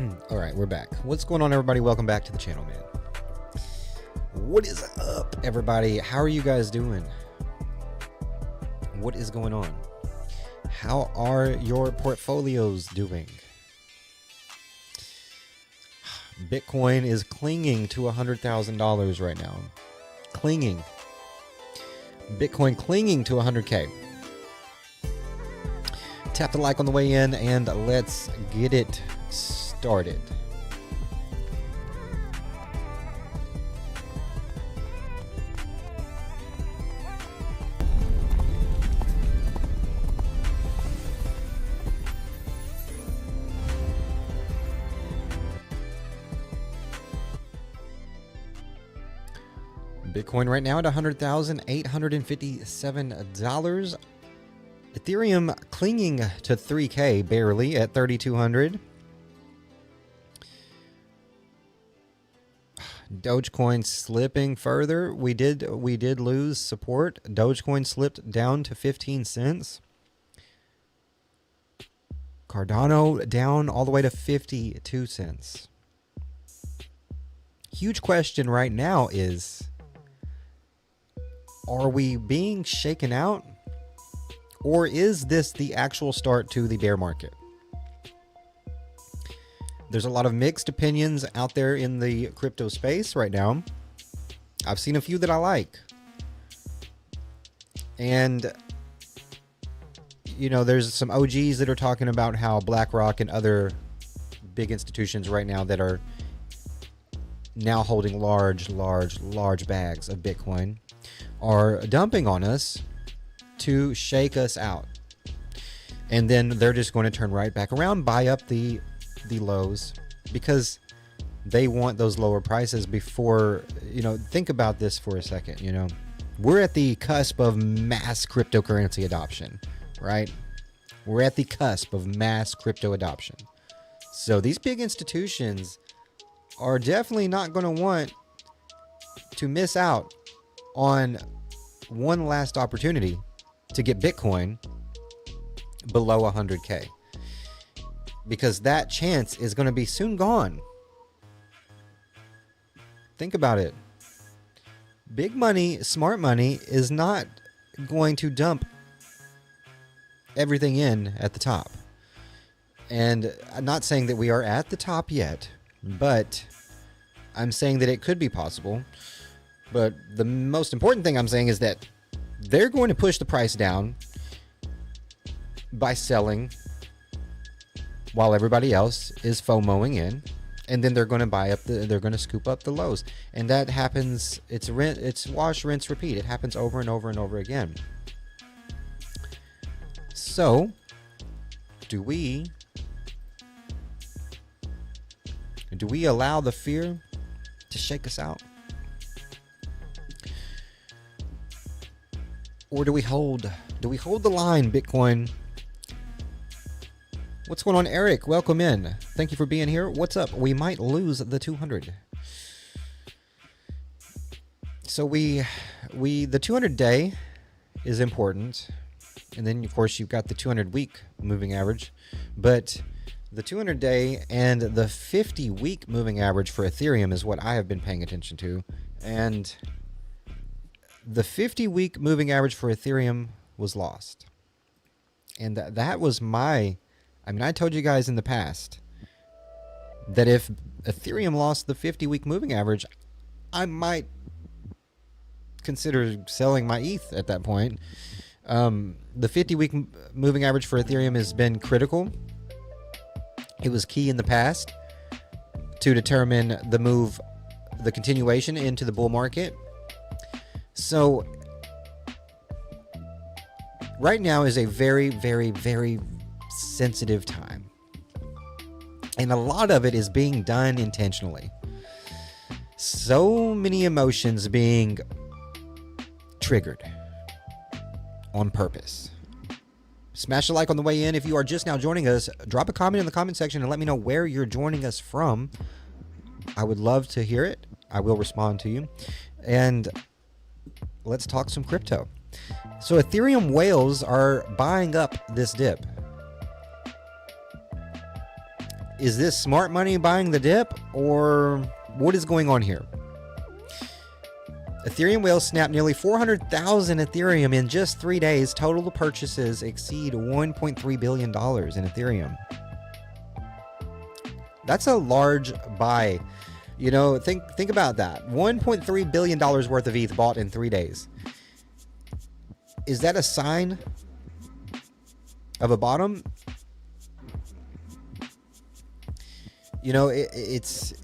All right, we're back. What's going on, everybody? Welcome back to the channel, man. What is up, everybody? How are you guys doing? What is going on? How are your portfolios doing? Bitcoin is clinging to $100,000 right now. Clinging. Bitcoin clinging to 100K. Tap the like on the way in and let's get it started. Bitcoin right now at $100,857. Ethereum clinging to 3K barely at 3,200. Dogecoin slipping further. We did lose support. Dogecoin slipped down to 15 cents. Cardano down all the way to 52 cents. Huge question right now is, are we being shaken out, or is this the actual start to the bear market? There's a lot of mixed opinions out there in the crypto space right now. I've seen a few that I like. And, you know, there's some OGs that are talking about how BlackRock and other big institutions right now that are now holding large bags of Bitcoin are dumping on us to shake us out. And then they're just going to turn right back around, buy up the lows, because they want those lower prices before, you know, think about this for a second. You know, we're at the cusp of mass cryptocurrency adoption, right? We're at the cusp of mass crypto adoption. So these big institutions are definitely not going to want to miss out on one last opportunity to get Bitcoin below 100K, because that chance is going to be soon gone. Think about it. Big money, smart money is not going to dump everything in at the top. And I'm not saying that we are at the top yet, but I'm saying that it could be possible. But the most important thing I'm saying is that they're going to push the price down by selling while everybody else is FOMOing in, and then they're going to buy up they're going to scoop up the lows. And that happens, it's wash, rinse, repeat. It happens over and over and over again. So, do we allow the fear to shake us out? Or do we hold the line, Bitcoin? What's going on, Eric? Welcome in. Thank you for being here. What's up? We might lose the 200. So the 200 day is important. And then of course you've got the 200 week moving average, but the 200 day and the 50 week moving average for Ethereum is what I have been paying attention to. And the 50-week moving average for Ethereum was lost. And that was I told you guys in the past that if Ethereum lost the 50-week moving average, I might consider selling my ETH at that point. The 50-week moving average for Ethereum has been critical. It was key in the past to determine the continuation into the bull market. So right now is a very sensitive time, and a lot of it is being done intentionally. So many emotions being triggered on purpose. Smash a like on the way in. If you are just now joining us, drop a comment in the comment section and let me know where you're joining us from. I would love to hear it. I will respond to you. And let's talk some crypto. So Ethereum whales are buying up this dip. Is this smart money buying the dip, or what is going on here? Ethereum whales snapped nearly 400,000 Ethereum in just 3 days. Total purchases exceed $1.3 billion in Ethereum. That's a large buy. You know, think about that. $1.3 billion worth of ETH bought in 3 days. Is that a sign of a bottom? You know, it's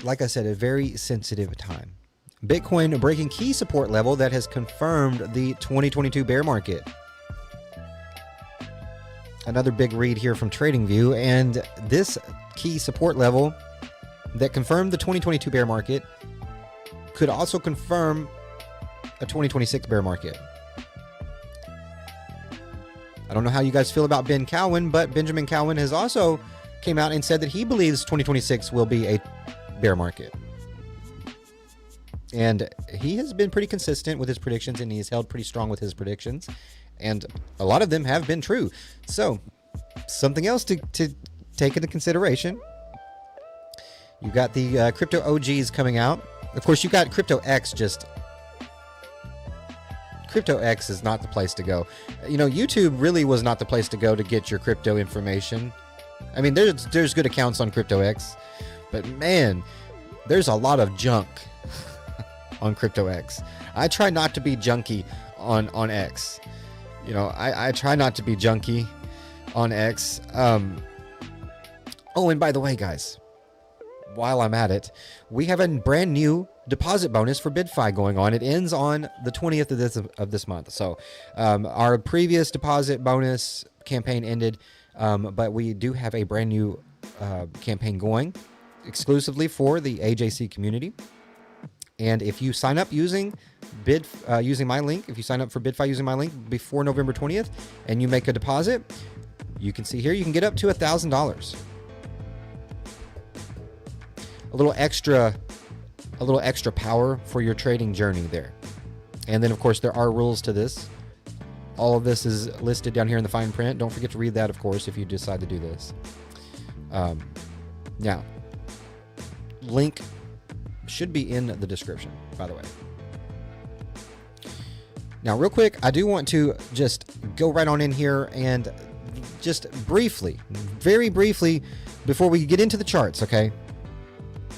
like I said, a very sensitive time. Bitcoin breaking key support level that has confirmed the 2022 bear market. Another big read here from TradingView, and this key support level that confirmed the 2022 bear market could also confirm a 2026 bear market. I don't know how you guys feel about Ben Cowan, but Benjamin Cowan has also came out and said that he believes 2026 will be a bear market. And he has been pretty consistent with his predictions, and he's held pretty strong with his predictions. And a lot of them have been true. So, something else to take into consideration. You got the crypto OGs coming out. Of course, you got Crypto X. Crypto X is not the place to go. You know, YouTube really was not the place to go to get your crypto information. I mean, there's good accounts on Crypto X, but man, there's a lot of junk on Crypto X. I try not to be junky on X. You know, I try not to be junky on X. Oh, and by the way, guys, while I'm at it, we have a brand new deposit bonus for BitFi going on. It ends on the 20th of this month. So our previous deposit bonus campaign ended, but we do have a brand new campaign going exclusively for the AJC community. And if you sign up using using my link, if you sign up for BitFi using my link before November 20th and you make a deposit, you can see here you can get up to $1,000. A little extra power for your trading journey there. And then of course there are rules to this. All of this is listed down here in the fine print. Don't forget to read that, of course, if you decide to do this. Now, link should be in the description, by the way. Now, real quick, I do want to just go right on in here and just briefly, very briefly, before we get into the charts, okay?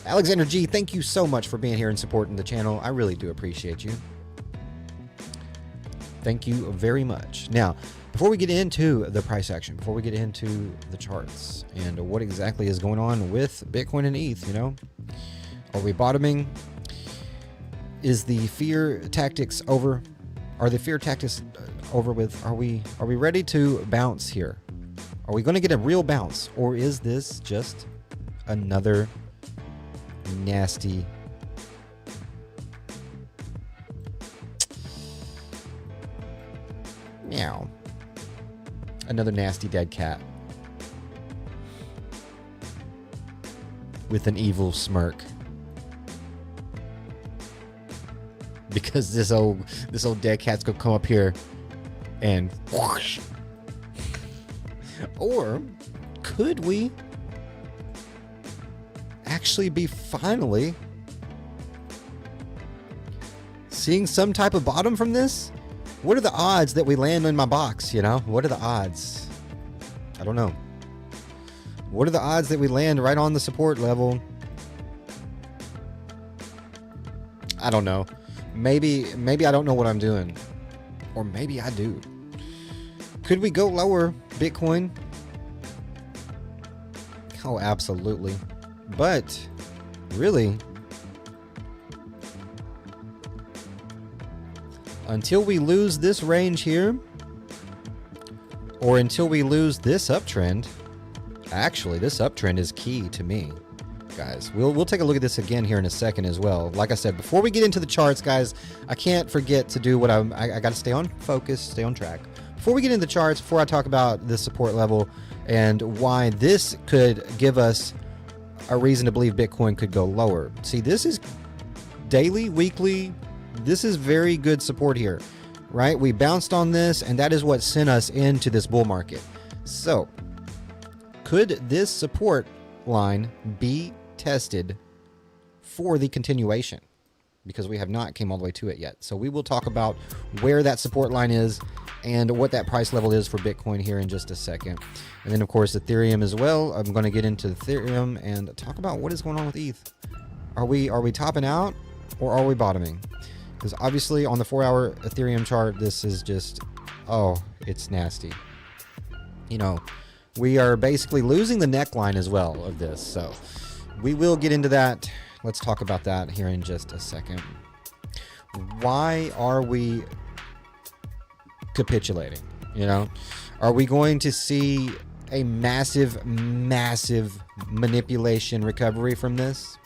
Alexander G, thank you so much for being here and supporting the channel. I really do appreciate you. Thank you very much. Now, before we get into the price action, before we get into the charts and what exactly is going on with Bitcoin and ETH, you know, are we bottoming? Is the fear tactics over? Are the fear tactics over with? Are we ready to bounce here? Are we going to get a real bounce, or is this just another nasty meow? Another nasty dead cat with an evil smirk. Because this old dead cat's gonna come up here and whoosh. Or could we actually be finally seeing some type of bottom from this? What are the odds that we land in my box, you know? What are the odds? I don't know. What are the odds that we land right on the support level? I don't know. Maybe I don't know what I'm doing. Or maybe I do. Could we go lower, Bitcoin? Oh, absolutely. But really, until we lose this range here, or until we lose this uptrend, actually, this uptrend is key to me, guys. We'll take a look at this again here in a second as well. Like I said, before we get into the charts, guys, I can't forget to do what I got to stay on focus, stay on track. Before we get into the charts, before I talk about this support level and why this could give us a reason to believe Bitcoin could go lower. See, this is daily, weekly. This is very good support here, right? We bounced on this, and that is what sent us into this bull market. So, could this support line be tested for the continuation, because we have not came all the way to it yet. So we will talk about where that support line is and what that price level is for Bitcoin here in just a second. And then, of course, Ethereum as well. I'm going to get into Ethereum and talk about what is going on with ETH. Are we topping out or are we bottoming? Because obviously on the 4-hour Ethereum chart, this is just, oh, it's nasty. You know, we are basically losing the neckline as well of this. So we will get into that. Let's talk about that here in just a second. Why are we capitulating? You know, are we going to see a massive manipulation recovery from this?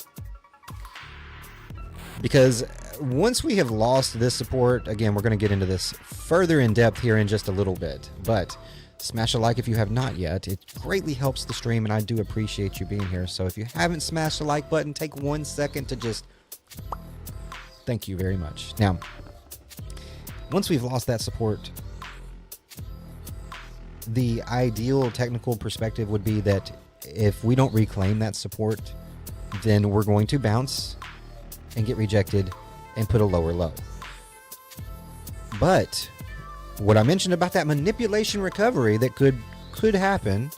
Because once we have lost this support, again, we're going to get into this further in depth here in just a little bit, but smash a like if you have not yet. It greatly helps the stream, and I do appreciate you being here. So if you haven't smashed the like button, take 1 second to just thank you very much. Now, once we've lost that support, the ideal technical perspective would be that if we don't reclaim that support, then we're going to bounce and get rejected and put a lower low. But what I mentioned about that manipulation recovery that could happen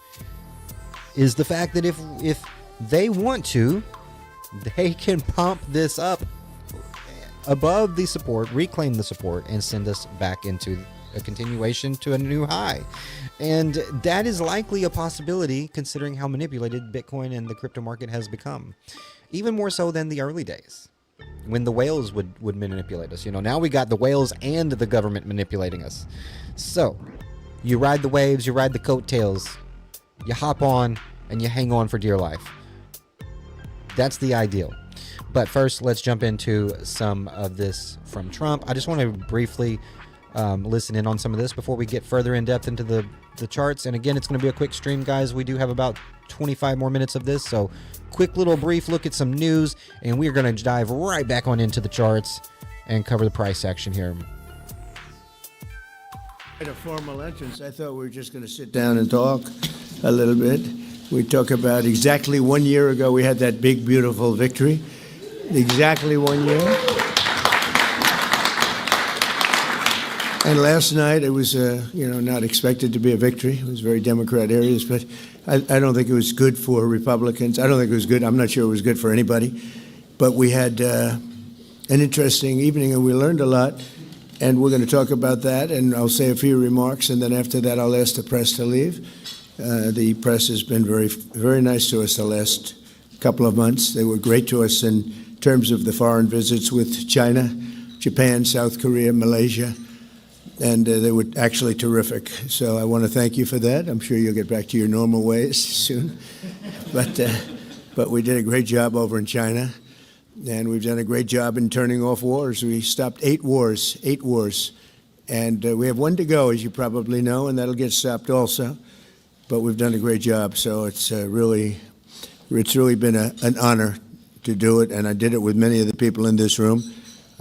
is the fact that if they want to, they can pump this up above the support, reclaim the support, and send us back into a continuation to a new high. And that is likely a possibility considering how manipulated Bitcoin and the crypto market has become. Even more so than the early days, when the whales would manipulate us. You know, now we got the whales and the government manipulating us. So you ride the waves, you ride the coattails, you hop on and you hang on for dear life. That's the ideal. But first, let's jump into some of this from Trump. I just want to briefly listen in on some of this before we get further in depth into the charts. And again, it's going to be a quick stream, guys. We do have about 25 more minutes of this, so quick little brief look at some news, and we're going to dive right back on into the charts and cover the price action here. At a formal entrance, I thought we were just going to sit down and talk a little bit. We talk about exactly 1 year ago we had that big, beautiful victory. Exactly 1 year. And last night it was, not expected to be a victory. It was very Democrat areas, but I don't think it was good for Republicans. I don't think it was good. I'm not sure it was good for anybody. But we had an interesting evening, and we learned a lot. And we're going to talk about that, and I'll say a few remarks, and then after that I'll ask the press to leave. The press has been very, very nice to us the last couple of months. They were great to us in terms of the foreign visits with China, Japan, South Korea, Malaysia. And they were actually terrific. So I want to thank you for that. I'm sure you'll get back to your normal ways soon. But we did a great job over in China. And we've done a great job in turning off wars. We stopped 8 wars. And we have 1 to go, as you probably know, and that'll get stopped also. But we've done a great job. So it's really been an honor to do it. And I did it with many of the people in this room.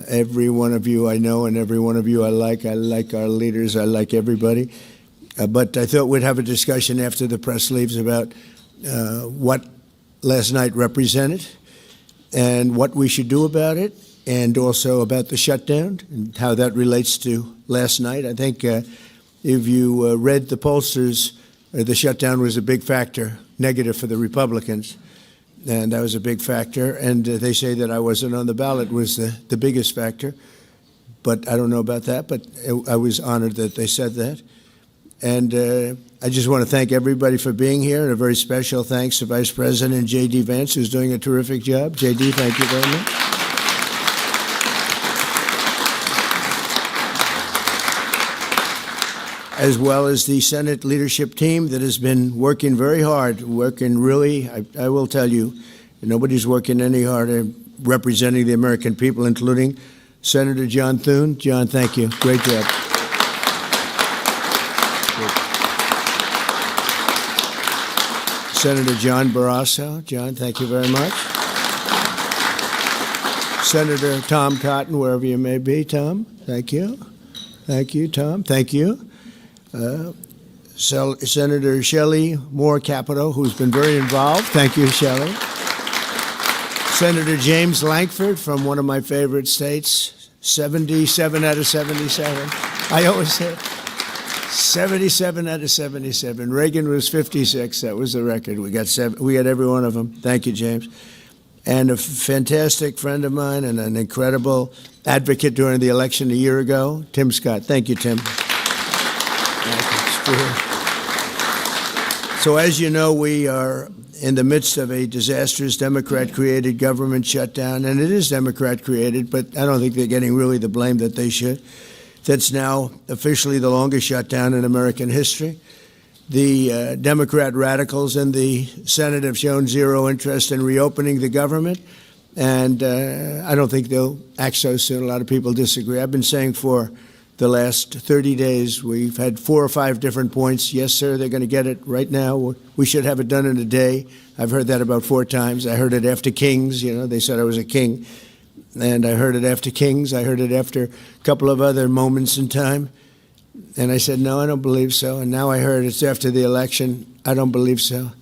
Every one of you I know, and every one of you I like. I like our leaders. I like everybody. But I thought we'd have a discussion after the press leaves about what last night represented and what we should do about it, and also about the shutdown and how that relates to last night. I think if you read the pollsters, the shutdown was a big factor, negative for the Republicans. And that was a big factor. And they say that I wasn't on the ballot was the biggest factor. But I don't know about that. But I was honored that they said that. And I just want to thank everybody for being here. And a very special thanks to Vice President J.D. Vance, who's doing a terrific job. J.D., thank you very much. As well as the Senate leadership team that has been working very hard, working really, I will tell you, nobody's working any harder representing the American people, including Senator John Thune. John, thank you. Great job. Senator John Barrasso. John, thank you very much. Senator Tom Cotton, wherever you may be. Tom, thank you. Thank you, Tom. Thank you. Senator Shelley Moore Capito, who's been very involved. Thank you, Shelley. Senator James Lankford from one of my favorite states, 77 out of 77. I always say 77 out of 77. Reagan was 56. That was the record. We got every one of them. Thank you, James. And a fantastic friend of mine and an incredible advocate during the election a year ago, Tim Scott. Thank you, Tim. So as you know, we are in the midst of a disastrous Democrat-created government shutdown, and it is Democrat-created, but I don't think they're getting really the blame that they should. That's now officially the longest shutdown in American history. The Democrat radicals in the Senate have shown zero interest in reopening the government, and I don't think they'll act so soon. A lot of people disagree. I've been saying for the last 30 days, we've had 4 or 5 different points. Yes, sir, they're going to get it right now. We should have it done in a day. I've heard that about 4 times. I heard it after Kings. You know, they said I was a king. And I heard it after Kings. I heard it after a couple of other moments in time. And I said, no, I don't believe so. And now I heard it's after the election. I don't believe so.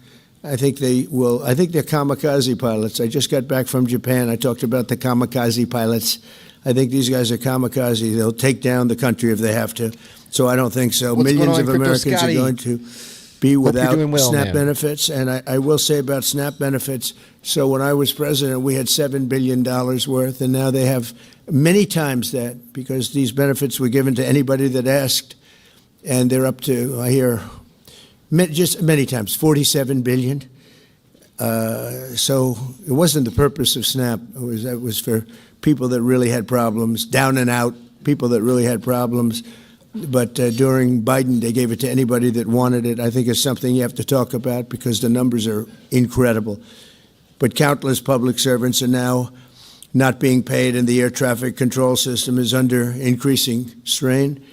I think they will. I think they're kamikaze pilots. I just got back from Japan. I talked about the kamikaze pilots. I think these guys are kamikaze. They'll take down the country if they have to. So I don't think so. Millions of Americans are going to be without SNAP benefits. And I will say about SNAP benefits, so when I was president, we had $7 billion worth, and now they have many times that, because these benefits were given to anybody that asked, and they're up to, I hear, just many times, $47 billion. So it wasn't the purpose of SNAP. It was for people that really had problems, down and out, people that really had problems. But during Biden, they gave it to anybody that wanted it. I think it's something you have to talk about because the numbers are incredible. But countless public servants are now not being paid, and the air traffic control system is under increasing strain.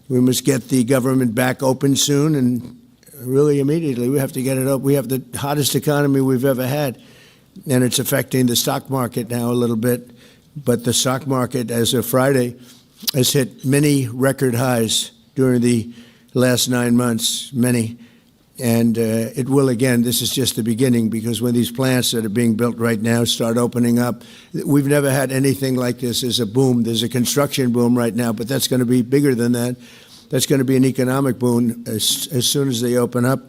We must get the government back open soon, and really immediately. We have to get it up. We have the hottest economy we've ever had, and it's affecting the stock market now a little bit. But the stock market, as of Friday, has hit many record highs during the last 9 months, many. And it will again. This is just the beginning, because when these plants that are being built right now start opening up, we've never had anything like this. There's a boom. There's a construction boom right now, but that's going to be bigger than that. That's going to be an economic boom as soon as they open up,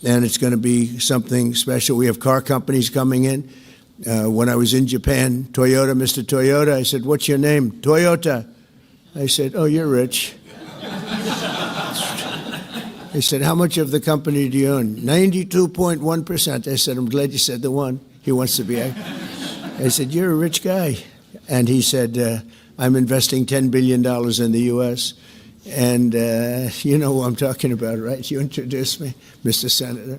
and it's going to be something special. We have car companies coming in. When I was in Japan, Toyota, Mr. Toyota, I said, "What's your name?" "Toyota." I said, "Oh, you're rich." He said, "How much of the company do you own?" 92.1%. I said, "I'm glad you said the one." He wants to be. I said, "You're a rich guy." And he said, "I'm investing $10 billion in the U.S." And you know who I'm talking about, right? You introduced me, Mr. Senator.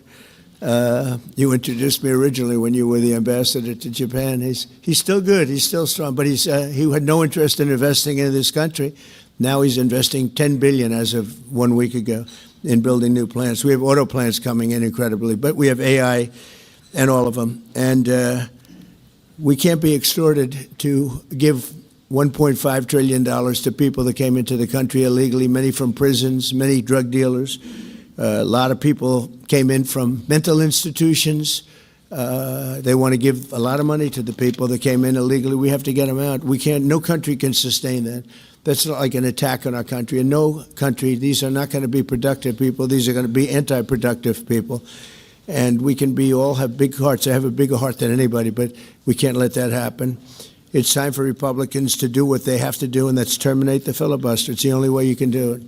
You introduced me originally when you were the ambassador to Japan. He's still good. He's still strong. But he had no interest in investing in this country. Now he's investing $10 billion as of 1 week ago in building new plants. We have auto plants coming in incredibly, but we have AI and all of them. And we can't be extorted to give $1.5 trillion to people that came into the country illegally, many from prisons, many drug dealers. A lot of people came in from mental institutions. They want to give a lot of money to the people that came in illegally. We have to get them out. We can't. No country can sustain that. That's not like an attack on our country. In no country, these are not going to be productive people. These are going to be anti-productive people. And we can all have big hearts. I have a bigger heart than anybody, but we can't let that happen. It's time for Republicans to do what they have to do, and that's terminate the filibuster. It's the only way you can do it.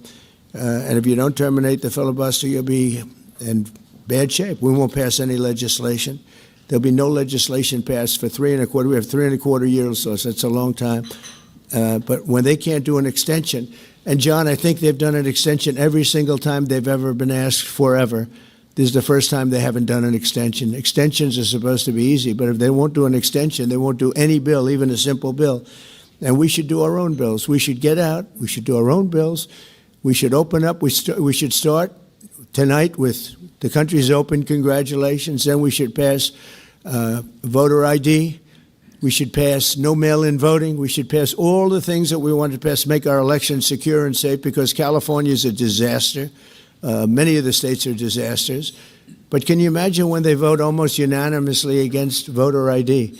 And if you don't terminate the filibuster, you'll be in bad shape. We won't pass any legislation. There'll be no legislation passed for 3.25. We have 3.25 years, so that's a long time. But when they can't do an extension, and John, I think they've done an extension every single time they've ever been asked forever. This is the first time they haven't done an extension. Extensions are supposed to be easy, but if they won't do an extension, they won't do any bill, even a simple bill. And we should do our own bills. We should get out. We should do our own bills. We should open up. We should start tonight with the country's open. Congratulations. Then we should pass voter ID. We should pass no mail-in voting. We should pass all the things that we want to pass, make our elections secure and safe, because California is a disaster. Many of the states are disasters. But can you imagine when they vote almost unanimously against voter ID?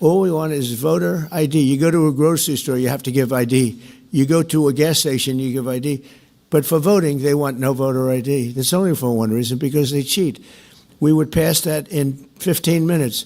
All we want is voter ID. You go to a grocery store, you have to give ID. You go to a gas station, you give ID. But for voting, they want no voter ID. That's only for one reason, because they cheat. We would pass that in 15 minutes.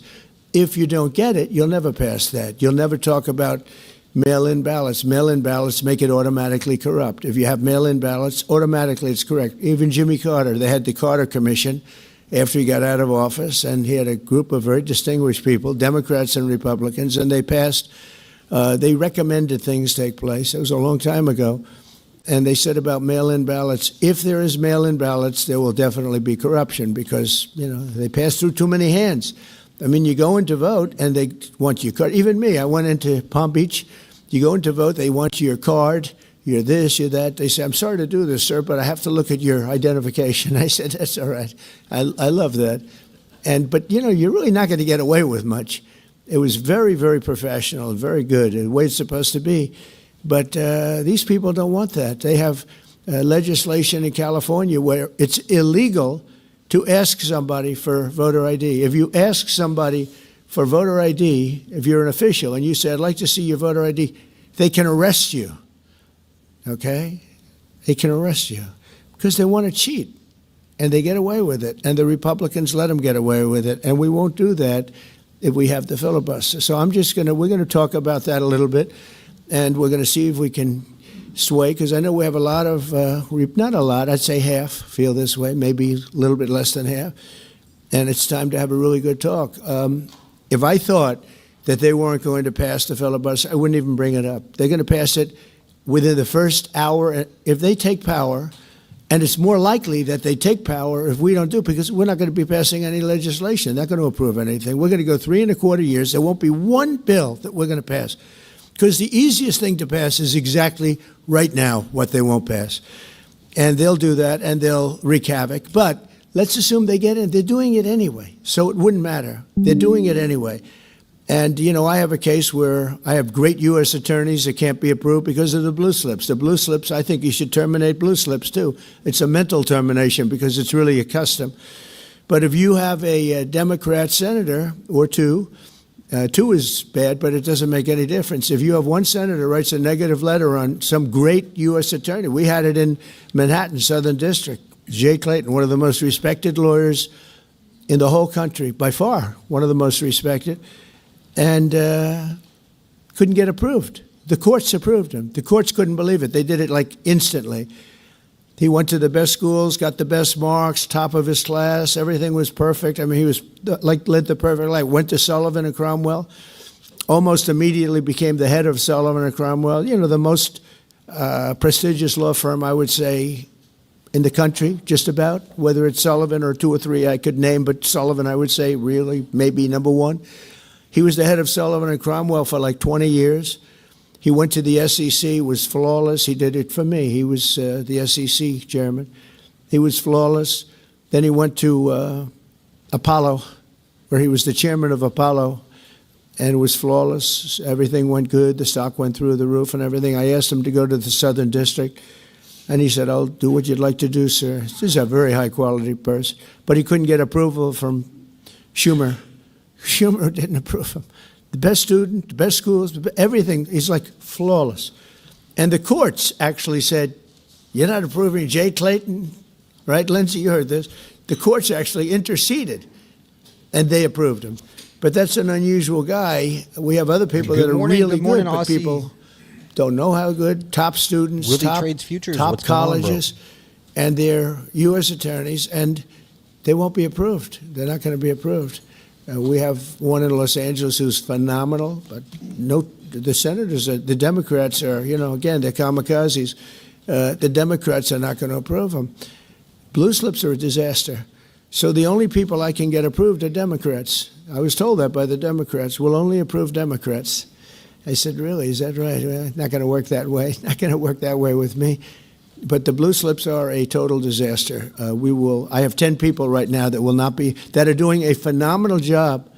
If you don't get it, you'll never pass that. You'll never talk about mail-in ballots. Mail-in ballots make it automatically corrupt. If you have mail-in ballots, automatically it's correct. Even Jimmy Carter, they had the Carter Commission after he got out of office, and he had a group of very distinguished people, Democrats and Republicans, and they passed, they recommended things take place. It was a long time ago. And they said about mail-in ballots, if there is mail-in ballots, there will definitely be corruption because, they pass through too many hands. I mean, you go in to vote and they want your card. Even me, I went into Palm Beach. You go in to vote, they want your card. You're this, you're that. They say, I'm sorry to do this, sir, but I have to look at your identification. I said, that's all right. I love that. But, you're really not going to get away with much. It was very, very professional, very good, the way it's supposed to be. But these people don't want that. They have legislation in California where it's illegal to ask somebody for voter ID. If you ask somebody for voter ID, if you're an official, and you say, I'd like to see your voter ID, they can arrest you, okay? They can arrest you because they want to cheat, and they get away with it, and the Republicans let them get away with it, and we won't do that if we have the filibuster. So we're going to talk about that a little bit. And we're going to see if we can sway, because I know we have a lot of, not a lot, I'd say half feel this way, maybe a little bit less than half. And it's time to have a really good talk. If I thought that they weren't going to pass the filibuster, I wouldn't even bring it up. They're going to pass it within the first hour. If they take power, and it's more likely that they take power if we don't do it, because we're not going to be passing any legislation. They're not going to approve anything. We're going to go 3.25 years. There won't be one bill that we're going to pass. Because the easiest thing to pass is exactly right now what they won't pass. And they'll do that, and they'll wreak havoc. But let's assume they get in. They're doing it anyway, so it wouldn't matter. They're doing it anyway. And, I have a case where I have great U.S. attorneys that can't be approved because of the blue slips. The blue slips, I think you should terminate blue slips, too. It's a mental termination because it's really a custom. But if you have a Democrat senator or two is bad, but it doesn't make any difference. If you have one senator writes a negative letter on some great U.S. attorney, we had it in Manhattan, Southern District, Jay Clayton, one of the most respected lawyers in the whole country, by far, one of the most respected, and couldn't get approved. The courts approved him. The courts couldn't believe it. They did it like instantly. He went to the best schools, got the best marks, top of his class. Everything was perfect. I mean, he was led the perfect life. Went to Sullivan and Cromwell. Almost immediately became the head of Sullivan and Cromwell. The most prestigious law firm, I would say, in the country, just about. Whether it's Sullivan or two or three I could name, but Sullivan, I would say, really, maybe number one. He was the head of Sullivan and Cromwell for like 20 years. He went to the SEC, was flawless. He did it for me. He was the SEC chairman. He was flawless. Then he went to Apollo, where he was the chairman of Apollo, and it was flawless. Everything went good. The stock went through the roof and everything. I asked him to go to the Southern District, and he said, I'll do what you'd like to do, sir. This is a very high-quality person. But he couldn't get approval from Schumer. Schumer didn't approve him. The best student, the best schools, everything. He's like flawless. And the courts actually said, you're not approving Jay Clayton, right? Lindsay, you heard this. The courts actually interceded, and they approved him. But that's an unusual guy. We have other people that are really good, but people don't know how good. Top students, top colleges, and they're U.S. attorneys, and they won't be approved. They're not going to be approved. We have one in Los Angeles who's phenomenal, but the senators, the Democrats are, again, they're kamikazes. The Democrats are not going to approve them. Blue slips are a disaster. So the only people I can get approved are Democrats. I was told that by the Democrats. We'll only approve Democrats. I said, really, is that right? Well, not going to work that way. Not going to work that way with me. But the blue slips are a total disaster. I have 10 people right now that are doing a phenomenal job,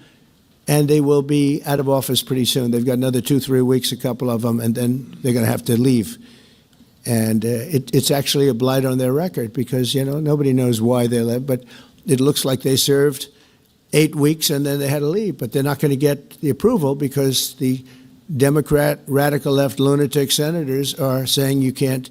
and they will be out of office pretty soon. They've got another 2-3 weeks, a couple of them, and then they're going to have to leave. And it's actually a blight on their record because, nobody knows why they left, but it looks like they served 8 weeks and then they had to leave. But they're not going to get the approval because the Democrat, radical left lunatic senators are saying you can't,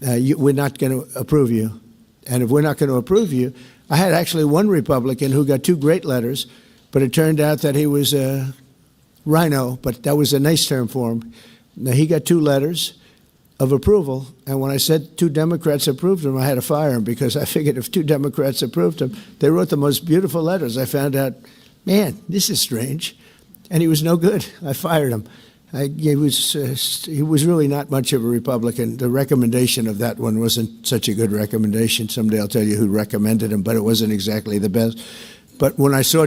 we're not going to approve you. And if we're not going to approve you, I had actually one Republican who got 2 great letters, but it turned out that he was a rhino, but that was a nice term for him. Now, he got 2 letters of approval, and when I said 2 Democrats approved him, I had to fire him because I figured if 2 Democrats approved him, they wrote the most beautiful letters. I found out, man, this is strange, and he was no good. I fired him. He was really not much of a Republican. The recommendation of that one wasn't such a good recommendation. Someday I'll tell you who recommended him, but it wasn't exactly the best. But when I saw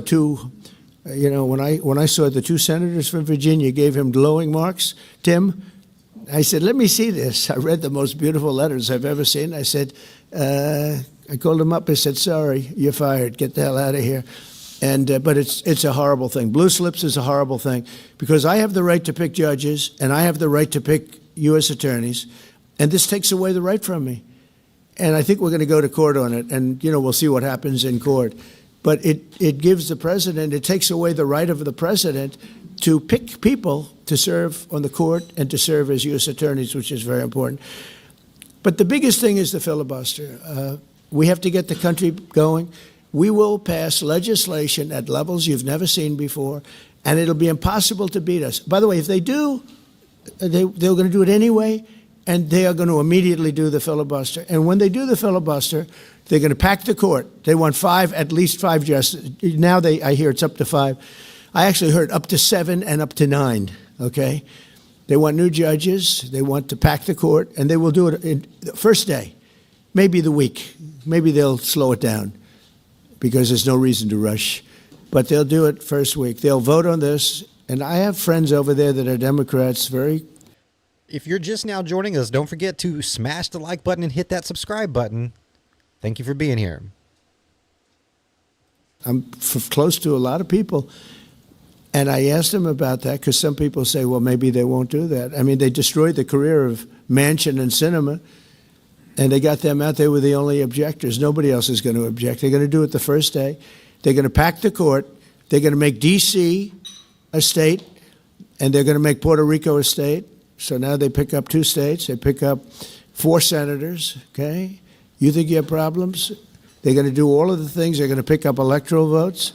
when I saw the 2 senators from Virginia gave him glowing marks, Tim, I said, let me see this. I read the most beautiful letters I've ever seen. I said, I called him up. I said, sorry, you're fired. Get the hell out of here. But it's a horrible thing. Blue slips is a horrible thing because I have the right to pick judges and I have the right to pick U.S. attorneys, and this takes away the right from me. And I think we're going to go to court on it, and we'll see what happens in court. But it gives the president, it takes away the right of the president to pick people to serve on the court and to serve as U.S. attorneys, which is very important. But the biggest thing is the filibuster. We have to get the country going. We will pass legislation at levels you've never seen before, and it'll be impossible to beat us. By the way, if they do, they're going to do it anyway, and they are going to immediately do the filibuster. And when they do the filibuster, they're going to pack the court. They want at least five justices. Now I hear it's up to 5. I actually heard up to 7 and up to 9, okay? They want new judges. They want to pack the court, and they will do it in the first day, maybe the week. Maybe they'll slow it down because there's no reason to rush. But they'll do it first week. They'll vote on this, and I have friends over there that are Democrats, very. If you're just now joining us, don't forget to smash the like button and hit that subscribe button. Thank you for being here. I'm close to a lot of people. And I asked them about that because some people say, well, maybe they won't do that. I mean, they destroyed the career of Manchin and Sinema, and they got them out. They were the only objectors. Nobody else is going to object. They're going to do it the first day. They're going to pack the court. They're going to make D.C. a state, and they're going to make Puerto Rico a state. So now they pick up 2 states. They pick up 4 senators, okay? You think you have problems? They're going to do all of the things. They're going to pick up electoral votes.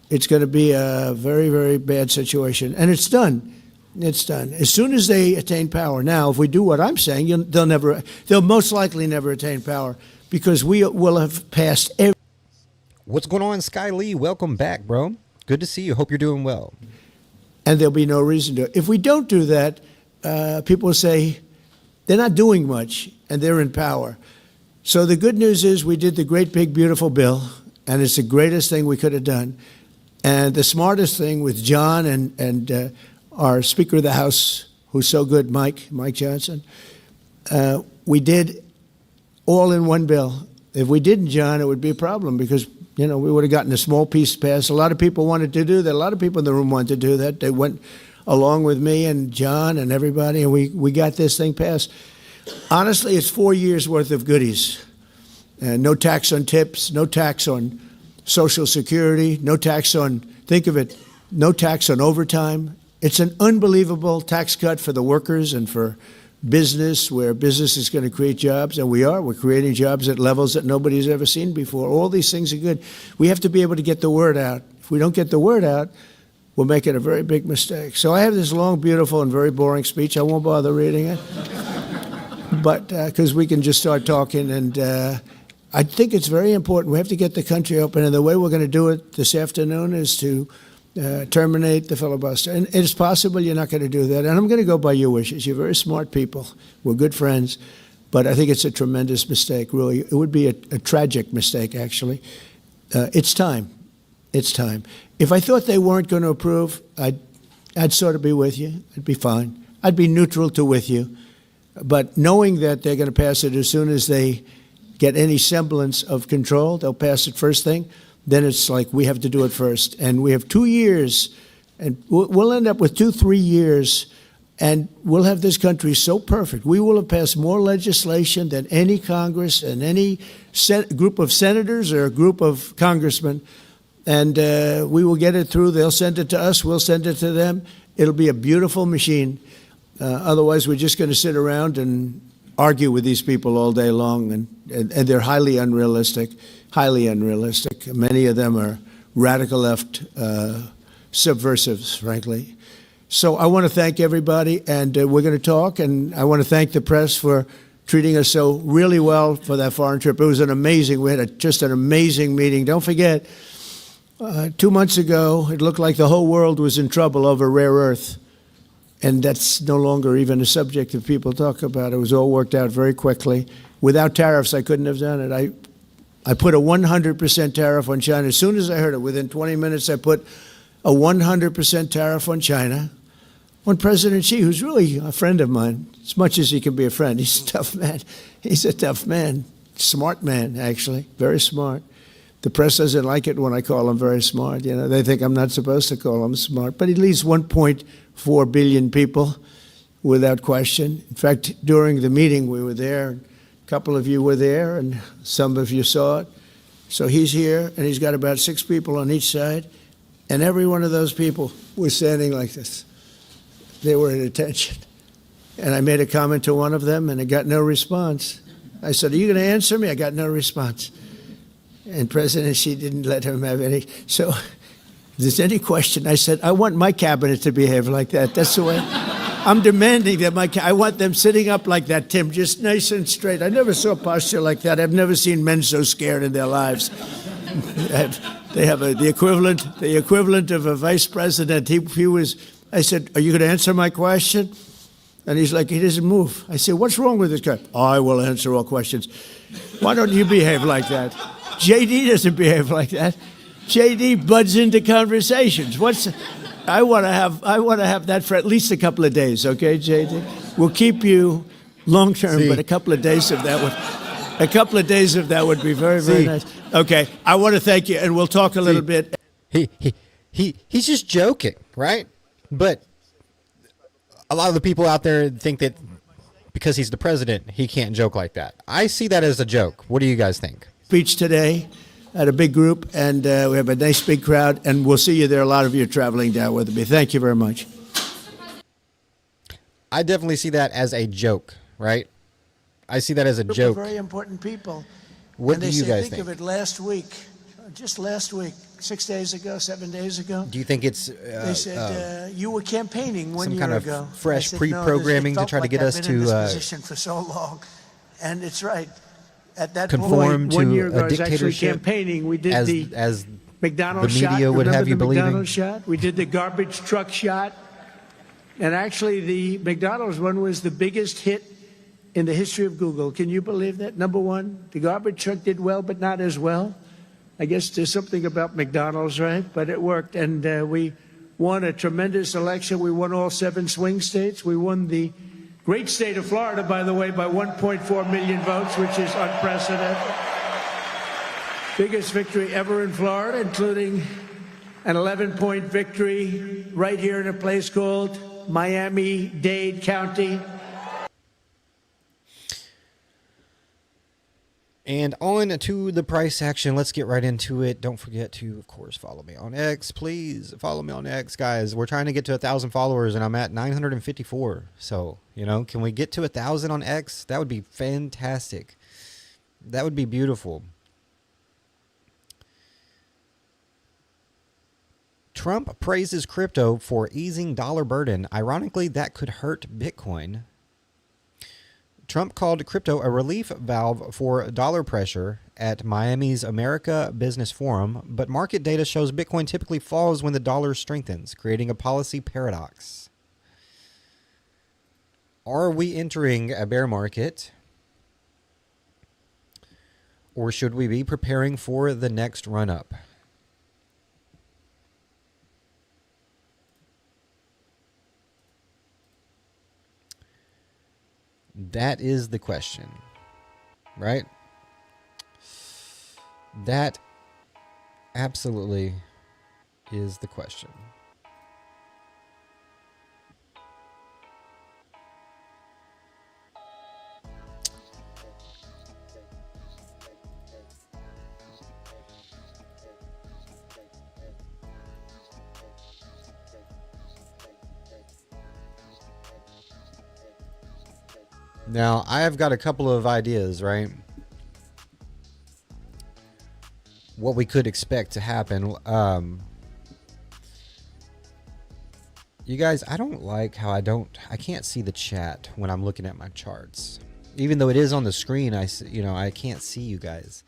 It's going to be a very, very bad situation. And it's done. It's done. As soon as they attain power. Now, if we do what I'm saying, they'll most likely never attain power because we will have passed every. What's going on, Sky Lee? Welcome back, bro. Good to see you. Hope you're doing well. And there'll be no reason to. If we don't do that, people will say they're not doing much and they're in power. So the good news is we did the great, big, beautiful bill, and it's the greatest thing we could have done. And the smartest thing with John and our Speaker of the House, who's so good, Mike Johnson, we did all in one bill. If we didn't, John, it would be a problem because, we would have gotten a small piece passed. A lot of people wanted to do that. A lot of people in the room wanted to do that. They went along with me and John and everybody, and we got this thing passed. Honestly, it's 4 years' worth of goodies. No tax on tips, no tax on Social Security, no tax on, think of it, no tax on overtime. It's an unbelievable tax cut for the workers and for business, where business is going to create jobs, and we're creating jobs at levels that nobody's ever seen before. All these things are good. We have to be able to get the word out. If we don't get the word out, we're making a very big mistake. So I have this long, beautiful, and very boring speech. I won't bother reading it, but because we can just start talking, and I think it's very important. We have to get the country open, and the way we're going to do it this afternoon is to terminate the filibuster. And it's possible you're not going to do that, and I'm going to go by your wishes. You're very smart people. We're good friends, but I think it's a tremendous mistake, really. It would be a tragic mistake, actually. It's time. It's time. If I thought they weren't going to approve, I'd sort of be with you. I'd be fine. I'd be neutral to with you. But knowing that they're going to pass it as soon as they get any semblance of control, they'll pass it first thing, then it's like we have to do it first. And we have 2 years, and we'll end up with 2-3 years, And we'll have this country so perfect. We will have passed more legislation than any Congress and any group of senators or a group of congressmen. And we will get it through. They'll send it to us. We'll send it to them. It'll be a beautiful machine. Otherwise, we're just going to sit around and argue with these people all day long. And they're highly unrealistic, highly unrealistic. Many of them are radical left subversives, frankly. So I want to thank everybody, and we're going to talk, and I want to thank the press for treating us so really well for that foreign trip. It was we had just an amazing meeting. Don't forget, 2 months ago, it looked like the whole world was in trouble over rare earth, and that's no longer even a subject that people talk about. It was all worked out very quickly. Without tariffs, I couldn't have done it. I put a 100% tariff on China. As soon as I heard it, within 20 minutes, I put a 100% tariff on China. When President Xi, who's really a friend of mine, as much as he can be a friend, he's a tough man. He's a tough man, smart man, actually, very smart. The press doesn't like it when I call him very smart. You know, they think I'm not supposed to call him smart, but he leads 1.4 billion people without question. In fact, during the meeting, we were there. A couple of you were there, and some of you saw it. So he's here, and he's got about 6 people on each side, and every one of those people was standing like this. They were at attention. And I made a comment to one of them, and I got no response. I said, "Are you going to answer me?" I got no response. And President Xi didn't let him have any. So if there's any question, I said, I want my cabinet to behave like that. That's the way. I'm demanding that I want them sitting up like that, Tim, just nice and straight. I never saw posture like that. I've never seen men so scared in their lives. They have the equivalent of a vice president. He was. I said, "Are you going to answer my question?" And he's like, he doesn't move. I said, "What's wrong with this guy?" "I will answer all questions." Why don't you behave like that? JD doesn't behave like that. JD buds into conversations. I want to have that for at least a couple of days, okay, JD? We'll keep you long term, but a couple of days of that would be very, very nice. Okay, I want to thank you, and we'll talk a little bit. He's just joking, right? But a lot of the people out there think that because he's the president, he can't joke like that. I see that as a joke. What do you guys think? Speech today at a big group, and we have a nice big crowd, and we'll see you there. A lot of you are traveling down with me. Thank you very much. I definitely see that as a joke, right? I see that as a joke. Very important people. What do you guys think? Think of it last week, just last week, 6 days ago, 7 days ago. Do you think it's they said you were campaigning one year ago? Some kind of fresh pre-programming to try to get us to this position for so long, and it's right. At that conform point, to 1 year ago, a I was actually dictatorship campaigning. We did as McDonald's the media shot. would have you the believing. McDonald's shot. We did the garbage truck shot, and actually, the McDonald's one was the biggest hit in the history of Google. Can you believe that? Number one, the garbage truck did well, but not as well. I guess there's something about McDonald's, right? But it worked, and we won a tremendous election. We won all 7 swing states. We won the great state of Florida, by the way, by 1.4 million votes, which is unprecedented. Biggest victory ever in Florida, including an 11-point victory right here in a place called Miami-Dade County. And on to the price action. Let's get right into it. Don't forget to, of course, follow me on X. Please follow me on X, guys. We're trying to get to 1,000 followers, and I'm at 954. So, can we get to 1,000 on X? That would be fantastic. That would be beautiful. Trump praises crypto for easing dollar burden. Ironically, that could hurt Bitcoin. Trump called crypto a relief valve for dollar pressure at Miami's America Business Forum, but market data shows Bitcoin typically falls when the dollar strengthens, creating a policy paradox. Are we entering a bear market, or should we be preparing for the next run-up? That is the question, right? That absolutely is the question. Now, I have got a couple of ideas, right? What we could expect to happen. You guys, I don't like how I can't see the chat when I'm looking at my charts. Even though it is on the screen, I can't see you guys.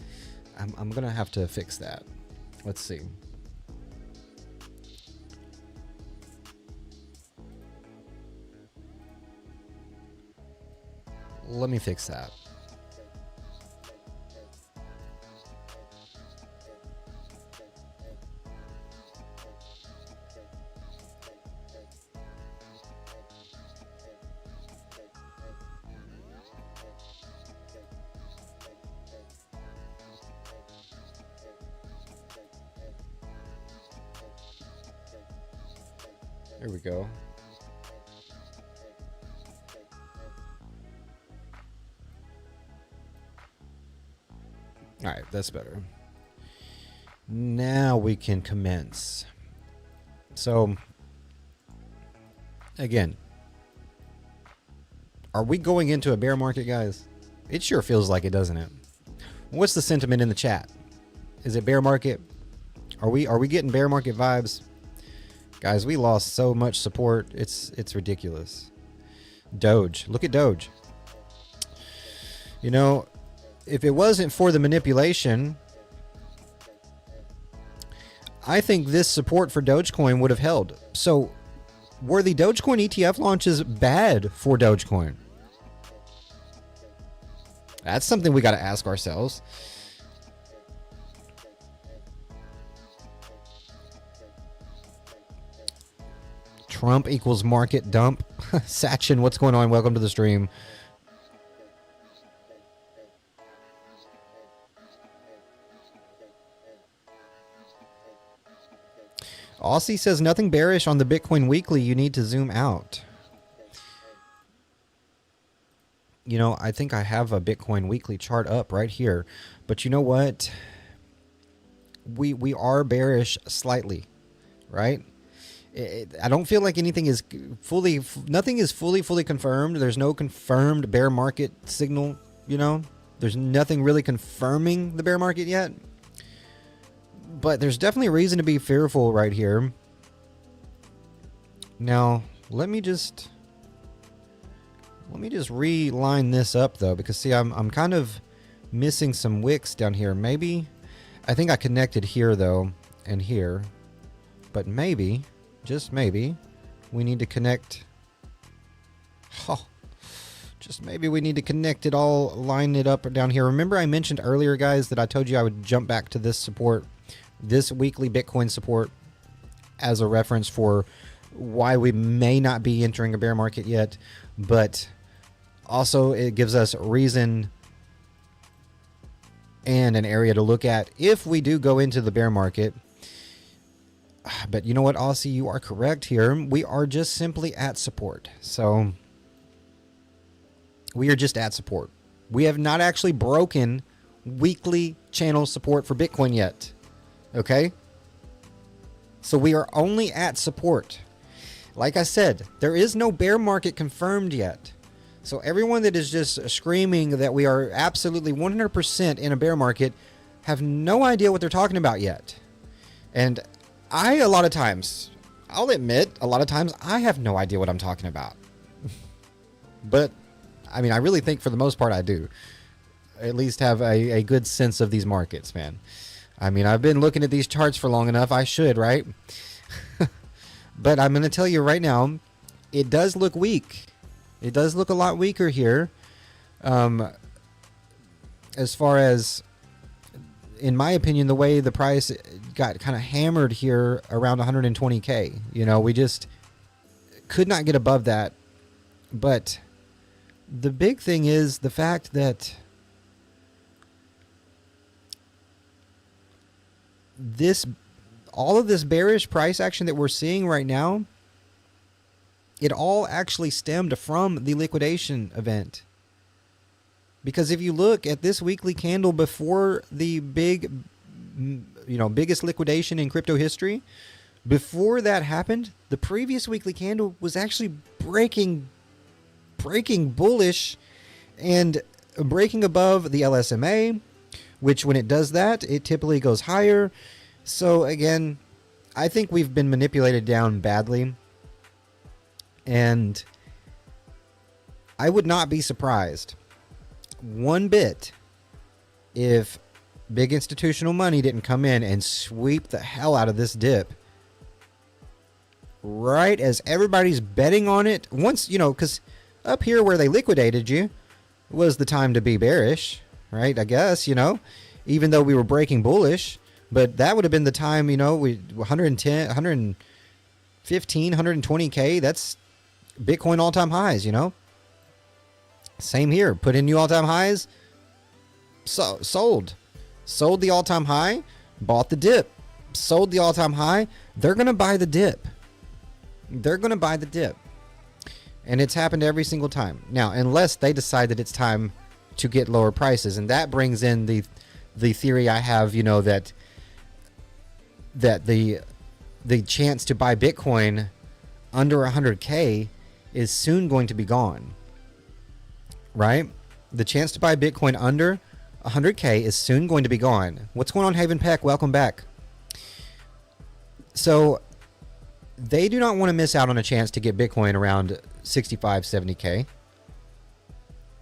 I'm gonna have to fix that. Let's see. Let me fix that. There we go. All right, that's better. Now we can commence. So, again, are we going into a bear market, guys? It sure feels like it, doesn't it? What's the sentiment in the chat? Is it bear market? Are we getting bear market vibes? Guys, we lost so much support. It's ridiculous. Doge. Look at Doge. You know, if it wasn't for the manipulation, I think this support for Dogecoin would have held. So, were the Dogecoin ETF launches bad for Dogecoin? That's something we got to ask ourselves. Trump equals market dump. Sachin, what's going on? Welcome to the stream. Aussie says nothing bearish on the Bitcoin weekly. You need to zoom out. You know, I think I have a Bitcoin weekly chart up right here. But you know what? We are bearish slightly, right? I don't feel like anything is nothing is fully confirmed. There's no confirmed bear market signal, you know? There's nothing really confirming the bear market yet. But there's definitely a reason to be fearful right here. Now, let me just reline this up though, because see, I'm kind of missing some wicks down here. Maybe I think I connected here though and here, but maybe, just maybe, we need to connect. Oh, just maybe we need to connect it all, line it up down here. Remember I mentioned earlier, guys, that I told you I would jump back to this support, this weekly Bitcoin support, as a reference for why we may not be entering a bear market yet, but also it gives us reason and an area to look at if we do go into the bear market. But you know what, Aussie, you are correct here. We are just simply at support. So we are just at support. We have not actually broken weekly channel support for Bitcoin yet. Okay? So we are only at support. Like I said, there is no bear market confirmed yet. So everyone that is just screaming that we are absolutely 100% in a bear market have no idea what they're talking about yet. And a lot of times, I'll admit, a lot of times I have no idea what I'm talking about. But, I mean, I really think for the most part I do. At least have a good sense of these markets, man. I mean, I've been looking at these charts for long enough. I should, right? But I'm going to tell you right now, it does look weak. It does look a lot weaker here. As far as, in my opinion, the way the price got kind of hammered here around 120K. You know, we just could not get above that. But the big thing is the fact that all of this bearish price action that we're seeing right now, it all actually stemmed from the liquidation event. Because if you look at this weekly candle before the biggest liquidation in crypto history, before that happened, the previous weekly candle was actually breaking bullish, and breaking above the LSMA, which when it does that, it typically goes higher. So again, I think we've been manipulated down badly, and I would not be surprised one bit if big institutional money didn't come in and sweep the hell out of this dip right as everybody's betting on it. Once, you know, because up here where they liquidated you was the time to be bearish, right? I guess, you know, even though we were breaking bullish, but that would have been the time, you know, we 110, 115, 120K, that's Bitcoin all-time highs, you know. Same here, put in new all-time highs, so sold the all-time high, bought the dip, sold the all-time high. They're going to buy the dip. They're going to buy the dip. And it's happened every single time. Now, unless they decide that it's time to get lower prices, and that brings in the theory I have, you know, that the chance to buy Bitcoin under 100K is soon going to be gone. Right? The chance to buy Bitcoin under 100K is soon going to be gone. What's going on, Haven Peck? Welcome back. So they do not want to miss out on a chance to get Bitcoin around 65, 70K.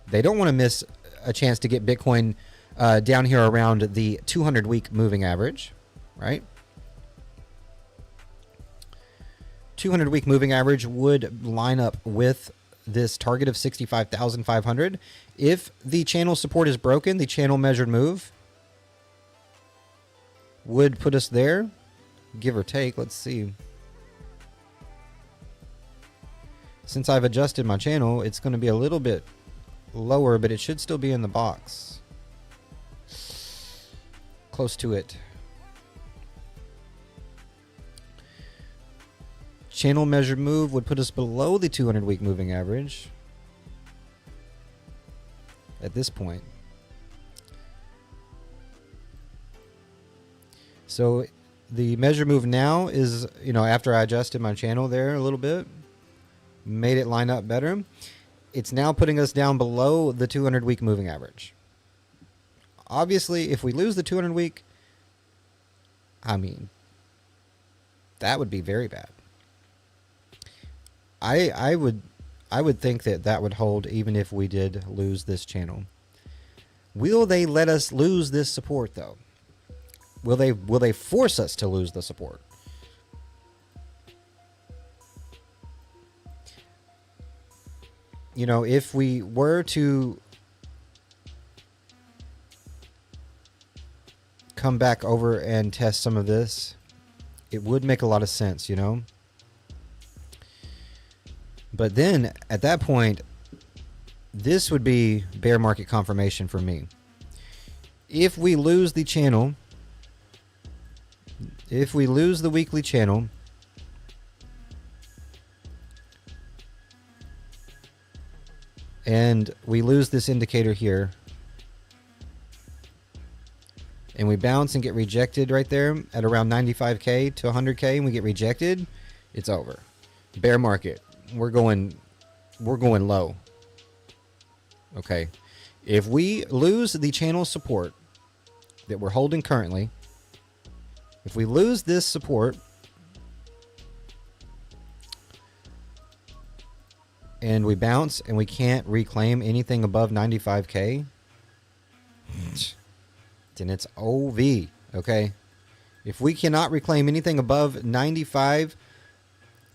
They don't want to miss a chance to get Bitcoin down here around the 200-week moving average, right? 200-week moving average would line up with this target of 65,500. If the channel support is broken, the channel measured move would put us there, give or take. Let's see. Since I've adjusted my channel, it's going to be a little bit lower, but it should still be in the box. Close to it. Channel measured move would put us below the 200-week moving average at this point. So the measure move now is, you know, after I adjusted my channel there a little bit, made it line up better, it's now putting us down below the 200-week moving average. Obviously, if we lose the 200-week, I mean, that would be very bad. I would think that would hold even if we did lose this channel. Will they let us lose this support though? Will they force us to lose the support? You know, if we were to come back over and test some of this, it would make a lot of sense, you know? But then, at that point, this would be bear market confirmation for me. If we lose the channel, if we lose the weekly channel, and we lose this indicator here, and we bounce and get rejected right there at around 95K to 100K, and we get rejected, it's over. Bear market. We're going low. Okay. If we lose the channel support that we're holding currently, if we lose this support and we bounce and we can't reclaim anything above 95K, then it's OV, okay? If we cannot reclaim anything above 95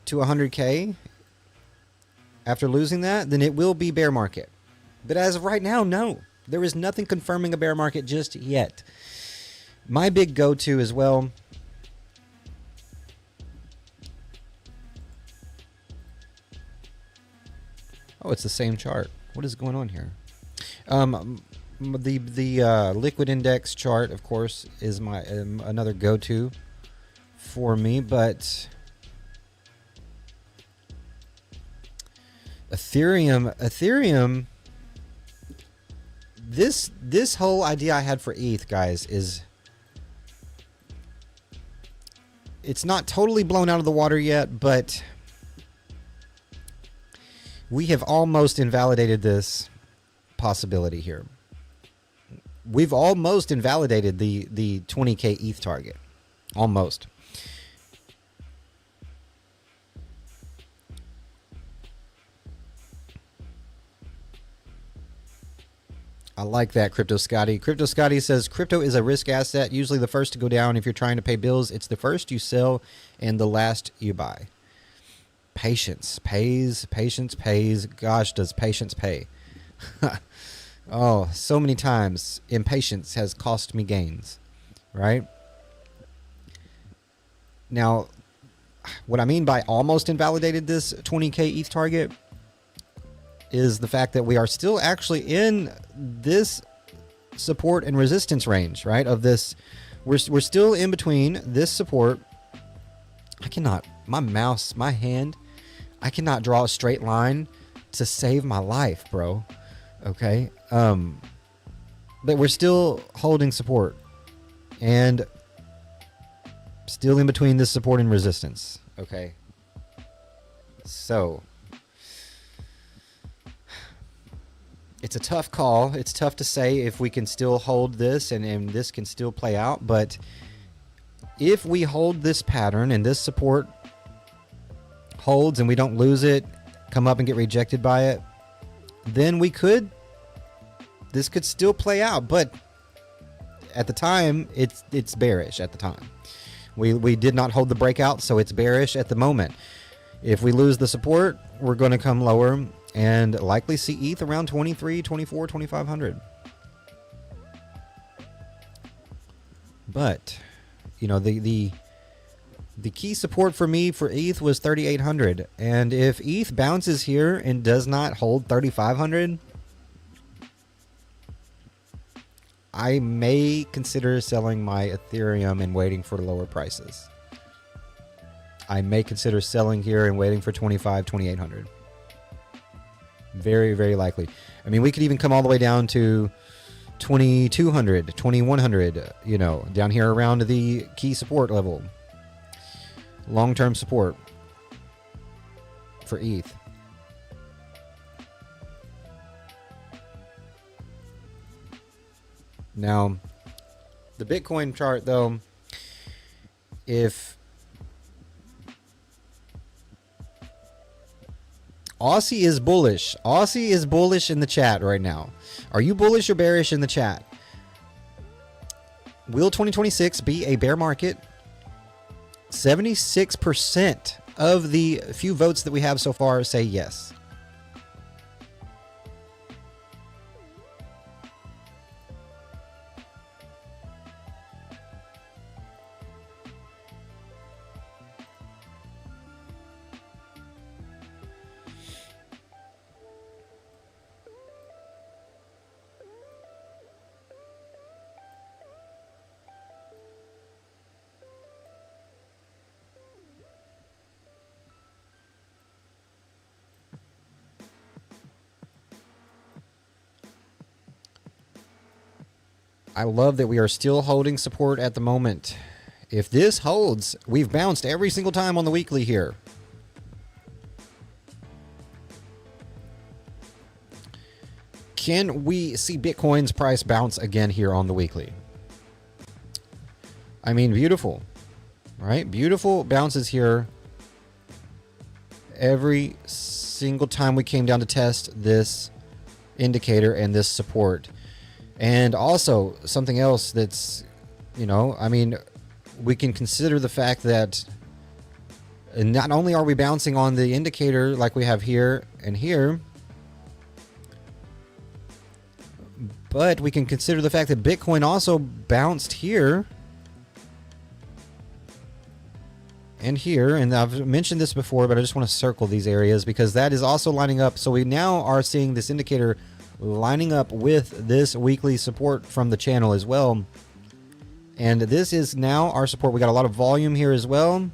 to 100K after losing that, then it will be bear market. But as of right now, no. There is nothing confirming a bear market just yet. My big go-to as well, oh, it's the same chart. What is going on here? The liquid index chart, of course, is my another go-to for me, but Ethereum, this whole idea I had for ETH, guys, is it's not totally blown out of the water yet, but we have almost invalidated this possibility here. We've almost invalidated the 20K ETH target. Almost. I like that, Crypto Scotty. Crypto Scotty says, crypto is a risk asset, usually the first to go down. If you're trying to pay bills, it's the first you sell and the last you buy. Patience pays. Patience pays. Gosh, does patience pay? Oh, so many times impatience has cost me gains, right? Now, what I mean by almost invalidated this 20K ETH target is the fact that we are still actually in this support and resistance range, right? Of this, we're still in between this support. I cannot, my hand, I cannot draw a straight line to save my life, bro. Okay. But we're still holding support and still in between this support and resistance. Okay. So it's a tough call. It's tough to say if we can still hold this and this can still play out. But if we hold this pattern and this support holds and we don't lose it, come up and get rejected by it, then this could still play out. But at the time, it's bearish at the time. We did not hold the breakout, so it's bearish at the moment. If we lose the support, we're going to come lower and likely see ETH around 23, 24, 2500. But, you know, the key support for me for ETH was 3800. And if ETH bounces here and does not hold 3500, I may consider selling my Ethereum and waiting for lower prices. I may consider selling here and waiting for 2800. Very, very likely. I mean, we could even come all the way down to 2200, 2100, you know, down here around the key support level. Long-term support for ETH. Now, the Bitcoin chart, though, if Aussie is bullish. Aussie is bullish in the chat right now. Are you bullish or bearish in the chat? Will 2026 be a bear market? 76% of the few votes that we have so far say yes. I love that we are still holding support at the moment. If this holds, we've bounced every single time on the weekly here. Can we see Bitcoin's price bounce again here on the weekly? I mean, beautiful, right? Beautiful bounces here every single time we came down to test this indicator and this support. And also something else that's, you know, I mean, we can consider the fact that not only are we bouncing on the indicator like we have here and here, but we can consider the fact that Bitcoin also bounced here and here. And I've mentioned this before, but I just want to circle these areas because that is also lining up. So we now are seeing this indicator lining up with this weekly support from the channel as well. And this is now our support. We got a lot of volume here as well.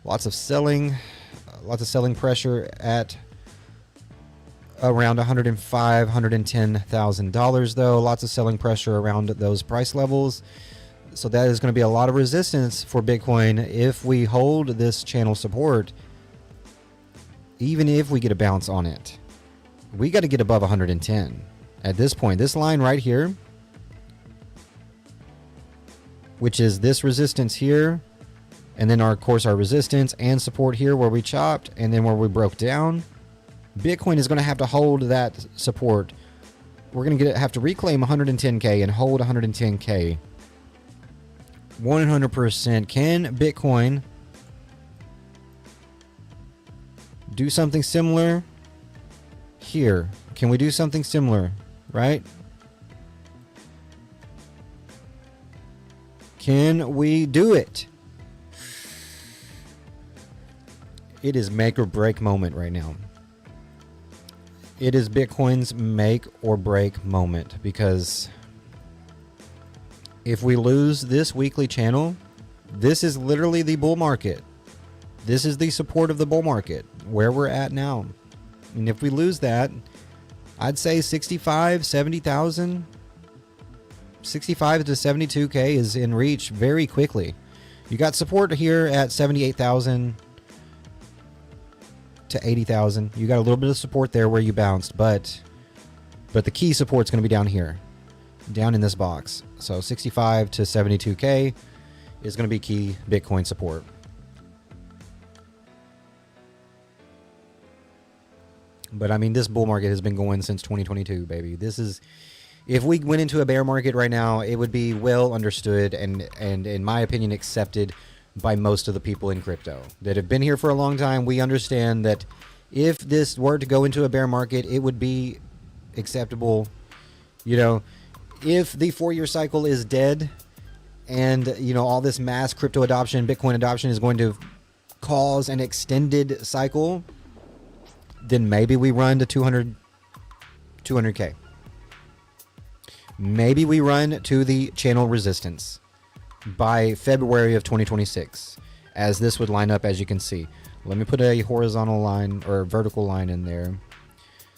Lots of selling pressure at around $105,000, $110,000 though. Lots of selling pressure around those price levels. So that is going to be a lot of resistance for Bitcoin if we hold this channel support, even if we get a bounce on it. We got to get above 110 at this point. This line right here, which is this resistance here, and then of course our resistance and support here where we chopped, and then where we broke down. Bitcoin is going to have to hold that support. We're going to have to reclaim 110K and hold 110K. 100%. Can Bitcoin do something similar here? Can we do something similar, right? Can we do it? It is make or break moment right now. It is Bitcoin's make or break moment, because if we lose this weekly channel, this is literally the bull market. This is the support of the bull market, where we're at now. And if we lose that, I'd say 65, 70,000, 65 to 72K is in reach very quickly. You got support here at 78,000 to 80,000. You got a little bit of support there where you bounced, but the key support's going to be down here, down in this box. So 65 to 72K is going to be key Bitcoin support. But I mean, this bull market has been going since 2022, baby. This is, if we went into a bear market right now, it would be well understood and in my opinion accepted by most of the people in crypto that have been here for a long time. We understand that if this were to go into a bear market, it would be acceptable. You know, if the 4-year cycle is dead and, you know, all this mass crypto adoption, Bitcoin adoption is going to cause an extended cycle, then maybe we run to 200K. Maybe we run to the channel resistance by February of 2026, as this would line up, as you can see. Let me put a horizontal line or vertical line in there.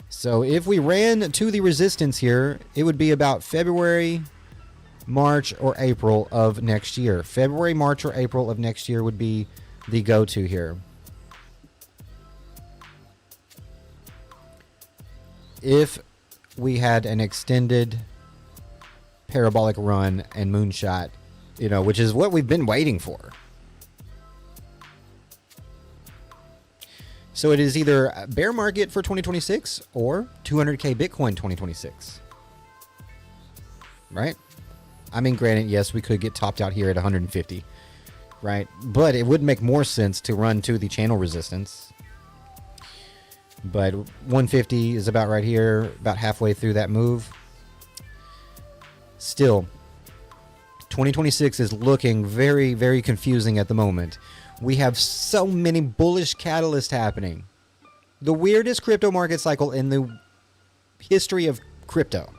So if we ran to the resistance here, it would be about February, March, or April of next year. February, March, or April of next year would be the go-to here. If we had an extended parabolic run and moonshot, you know, which is what we've been waiting for. So it is either a bear market for 2026 or 200K Bitcoin 2026. Right? I mean, granted, yes, we could get topped out here at 150. Right? But it would make more sense to run to the channel resistance. But 150 is about right here, about halfway through that move. Still, 2026 is looking very, very confusing at the moment. We have so many bullish catalysts happening. The weirdest crypto market cycle in the history of crypto.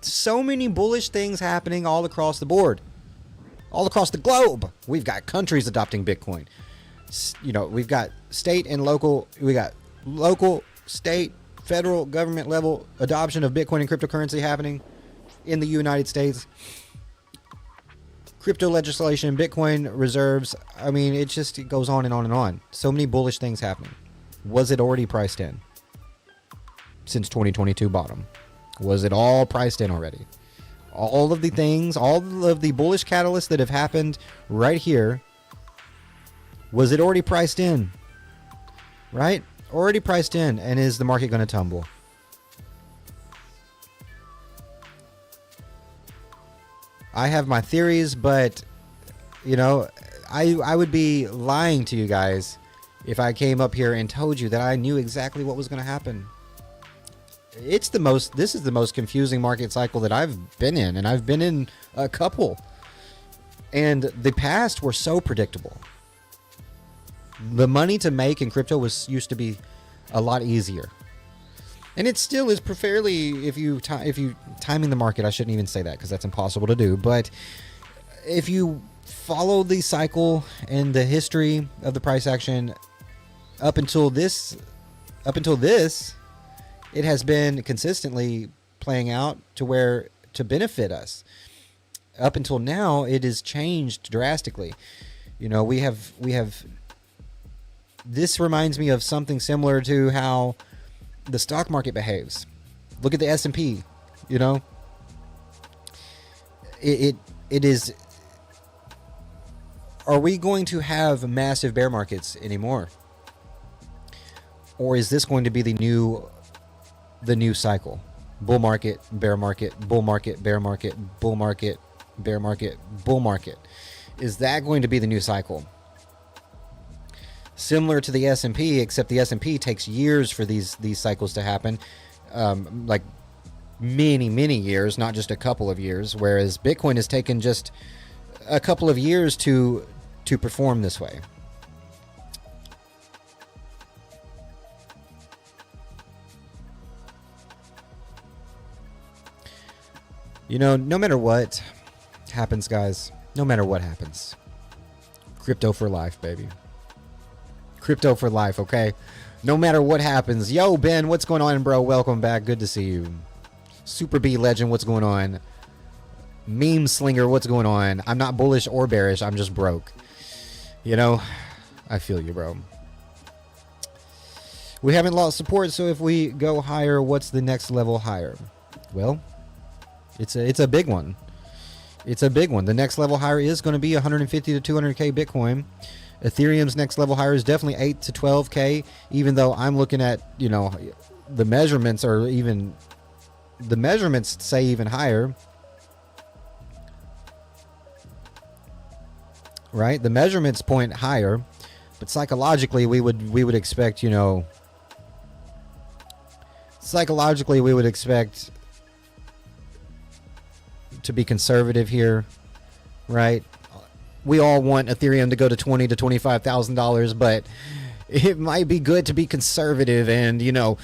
So many bullish things happening all across the board. All across the globe. We've got countries adopting Bitcoin. You know, we've got state and local, we got local, state, federal government level adoption of Bitcoin and cryptocurrency happening in the United States. Crypto legislation, Bitcoin reserves. I mean, it goes on and on and on. So many bullish things happening. Was it already priced in since 2022 bottom? Was it all priced in already? All of the things, all of the bullish catalysts that have happened right here, was it already priced in? Right? Already priced in. And is the market going to tumble? I have my theories, but, you know, I would be lying to you guys if I came up here and told you that I knew exactly what was going to happen. This is the most confusing market cycle that I've been in, and I've been in a couple. And the past were so predictable. The money to make in crypto used to be a lot easier. And it still is fairly, if you timing the market, I shouldn't even say that because that's impossible to do. But if you follow the cycle and the history of the price action up until this, it has been consistently playing out to benefit us. Up until now, it has changed drastically. You know, we have. This reminds me of something similar to how the stock market behaves. Look at the S&P, you know. It is. Are we going to have massive bear markets anymore? Or is this going to be the new cycle? Bull market, bear market, bull market, bear market, bull market, bear market, bull market. Is that going to be the new cycle? Similar to the S&P, except the S&P takes years for these cycles to happen, like many years, not just a couple of years. Whereas Bitcoin has taken just a couple of years to perform this way. You know, no matter what happens, guys, no matter what happens, crypto for life, baby. Crypto for life, okay? No matter what happens. Yo, Ben, what's going on, bro? Welcome back. Good to see you. Super B Legend, what's going on? Meme Slinger, what's going on? I'm not bullish or bearish. I'm just broke. You know, I feel you, bro. We haven't lost support, so if we go higher, what's the next level higher? Well, it's a big one. It's a big one. The next level higher is going to be 150 to 200K Bitcoin. Ethereum's next level higher is definitely 8 to 12K, even though I'm looking at, you know, the measurements say even higher. Right? The measurements point higher, but psychologically we would expect, you know, to be conservative here, right? We all want Ethereum to go to $20,000 to $25,000, but it might be good to be conservative and, you know,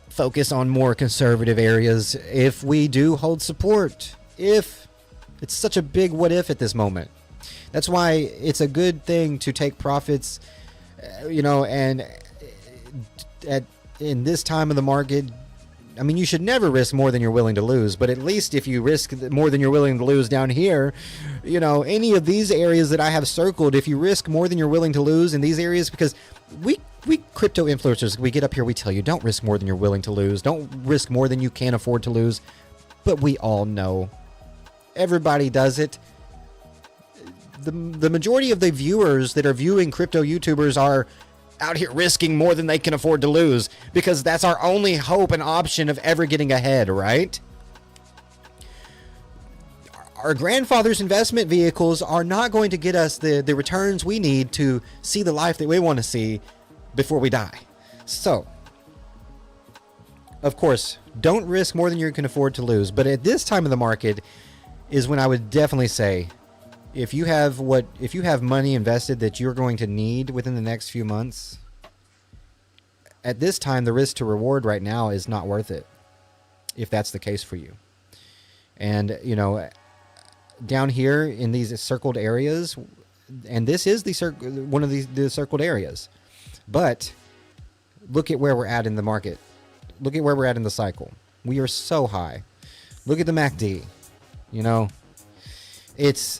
focus on more conservative areas if we do hold support. If it's such a big what if at this moment. That's why it's a good thing to take profits, you know, and in this time of the market, I mean, you should never risk more than you're willing to lose, but at least if you risk more than you're willing to lose down here, you know, any of these areas that I have circled, if you risk more than you're willing to lose in these areas, because we crypto influencers, we get up here, we tell you, don't risk more than you're willing to lose. Don't risk more than you can afford to lose. But we all know. Everybody does it. The majority of the viewers that are viewing crypto YouTubers are out here risking more than they can afford to lose, because that's our only hope and option of ever getting ahead, right? Our grandfather's investment vehicles are not going to get us the returns we need to see the life that we want to see before we die. So, of course, don't risk more than you can afford to lose. But at this time of the market is when I would definitely say, if you have money invested that you're going to need within the next few months, at this time, the risk to reward right now is not worth it, if that's the case for you. And, you know, down here in these circled areas, and this is one of the circled areas, but look at where we're at in the market. Look at where we're at in the cycle. We are so high. Look at the MACD. You know, it's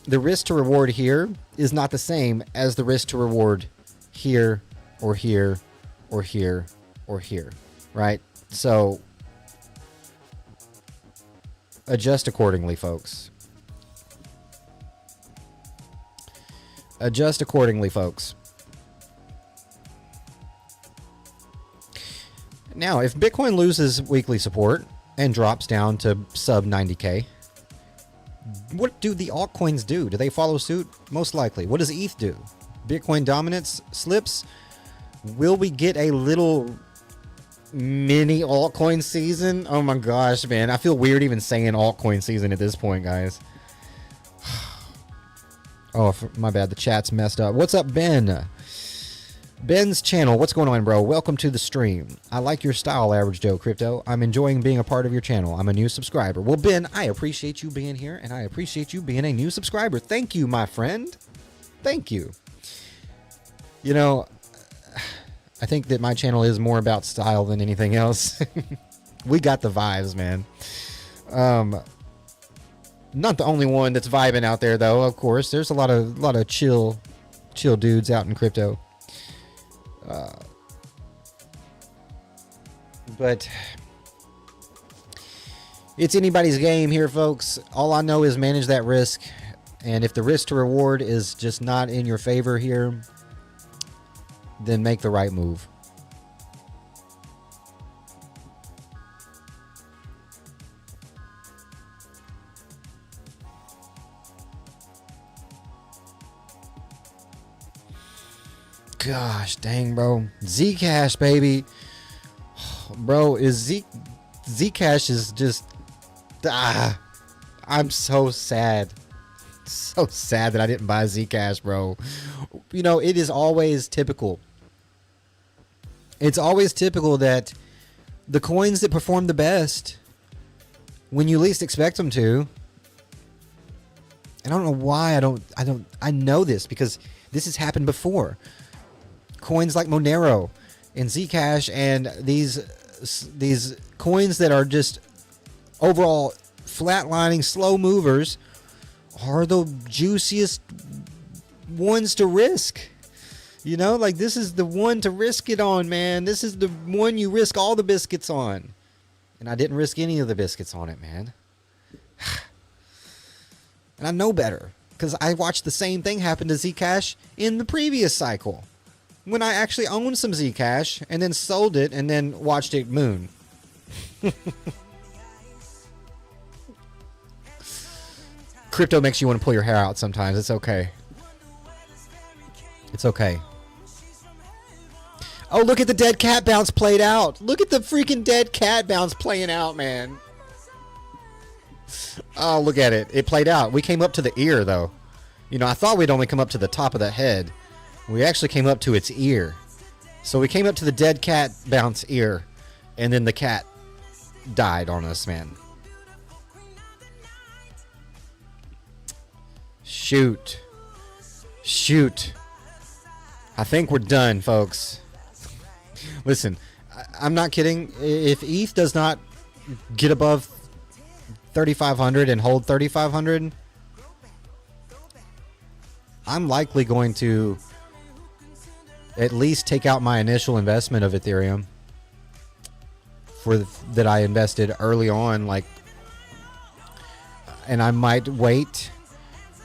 the risk to reward here is not the same as the risk to reward here or here or here or here, right? So adjust accordingly, folks. Adjust accordingly, folks. Now, if Bitcoin loses weekly support and drops down to sub 90K, what do the altcoins do? Do they follow suit? Most likely. What does ETH do? Bitcoin dominance slips. Will we get a little mini altcoin season? Oh my gosh, man. I feel weird even saying altcoin season at this point, guys. Oh, my bad. The chat's messed up. What's up, Ben? Ben's channel. What's going on, bro? Welcome to the stream. I like your style, Average Joe Crypto. I'm enjoying being a part of your channel. I'm a new subscriber. Well, Ben, I appreciate you being here, and I appreciate you being a new subscriber. Thank you, my friend. Thank you. You know, I think that my channel is more about style than anything else. We got the vibes, man. Not the only one that's vibing out there, though. Of course, there's a lot of chill dudes out in crypto. But it's anybody's game here, folks. All I know is manage that risk. And if the risk to reward is just not in your favor here, then make the right move. Gosh dang, bro. Zcash, baby. Bro, Zcash is just I'm so sad. So sad that I didn't buy Zcash, bro. You know, it is always typical. It's always typical that the coins that perform the best when you least expect them to. I don't know why I know this because this has happened before. Coins like Monero and Zcash and these coins that are just overall flatlining slow movers are the juiciest ones to risk. You know, like this is the one to risk it on, man. This is the one you risk all the biscuits on. And I didn't risk any of the biscuits on it, man. And I know better because I watched the same thing happen to Zcash in the previous cycle when I actually owned some Zcash and then sold it and then watched it moon. Crypto makes you want to pull your hair out sometimes. It's okay. It's okay. Oh, look at the dead cat bounce played out. Look at the freaking dead cat bounce playing out, man. Oh, look at it. It played out. We came up to the ear, though. You know, I thought we'd only come up to the top of the head. We actually came up to its ear. So we came up to the dead cat bounce ear. And then the cat died on us, man. Shoot. Shoot. I think we're done, folks. Listen, I'm not kidding. If ETH does not get above 3,500 and hold 3,500, I'm likely going to at least take out my initial investment of Ethereum that I invested early on, and I might wait.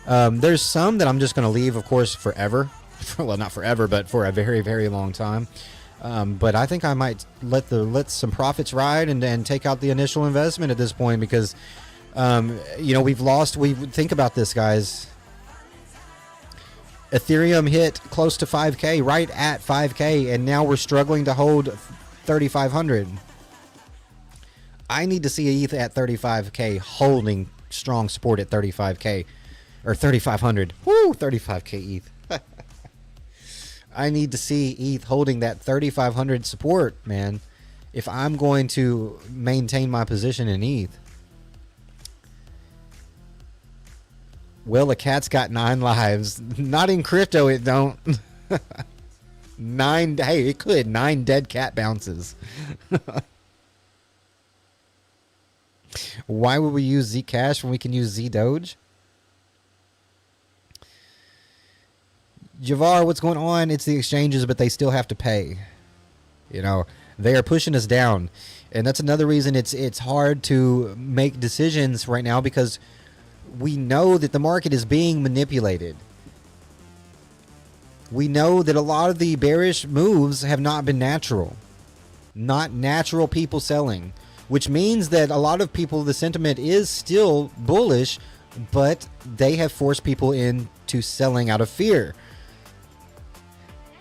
There's some that I'm just going to leave, of course, forever. Well, not forever, but for a very, very long time. But I think I might let some profits ride and take out the initial investment at this point because, you know, think about this, guys. Ethereum hit close to 5K, right at 5K, and now we're struggling to hold 3,500. I need to see ETH at 35K holding strong support at 35K or 3,500. Woo, 35K ETH. I need to see ETH holding that 3,500 support, man, if I'm going to maintain my position in ETH. Well, a cat's got 9 lives. Not in crypto, it don't. 9, hey, it could. 9 dead cat bounces. Why would we use Zcash when we can use Zdoge? Javar, what's going on? It's the exchanges, but they still have to pay. You know, they are pushing us down. And that's another reason it's hard to make decisions right now because we know that the market is being manipulated. We know that a lot of the bearish moves have not been natural. Not natural people selling. Which means that a lot of people, the sentiment is still bullish, but they have forced people into selling out of fear.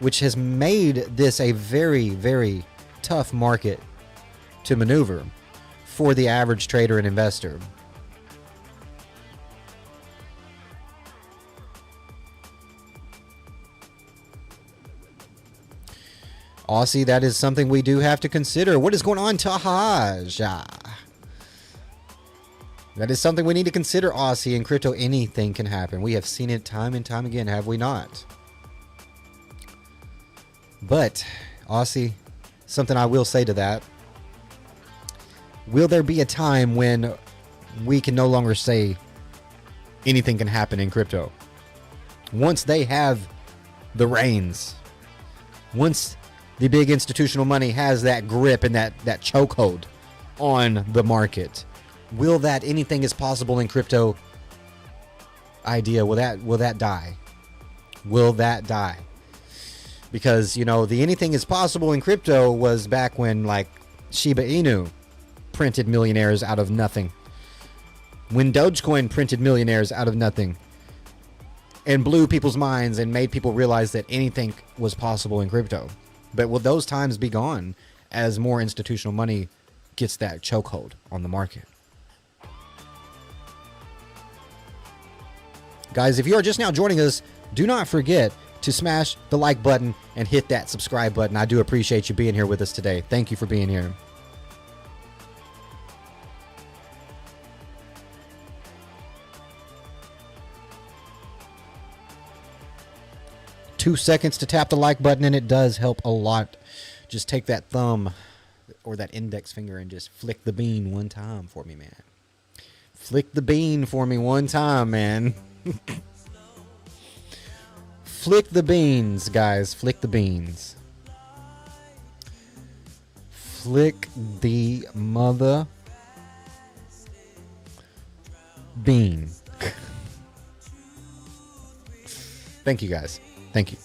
Which has made this a very, very tough market to maneuver for the average trader and investor. Aussie, that is something we do have to consider. What is going on, Tahaj? That is something we need to consider, Aussie. In crypto, anything can happen. We have seen it time and time again, have we not? But, Aussie, something I will say to that. Will there be a time when we can no longer say anything can happen in crypto? Once they have the reins. Once the big institutional money has that grip and that chokehold on the market. Will that anything is possible in crypto idea, will that die? Will that die? Because, you know, the anything is possible in crypto was back when, like, Shiba Inu printed millionaires out of nothing. When Dogecoin printed millionaires out of nothing and blew people's minds and made people realize that anything was possible in crypto. But will those times be gone as more institutional money gets that chokehold on the market? Guys, if you are just now joining us, do not forget to smash the like button and hit that subscribe button. I do appreciate you being here with us today. Thank you for being here. Two seconds to tap the like button, and it does help a lot. Just take that thumb or that index finger and just flick the bean one time for me, man. Flick the bean for me one time, man. Flick the beans, guys. Flick the beans. Flick the mother bean. Thank you, guys. Thank you.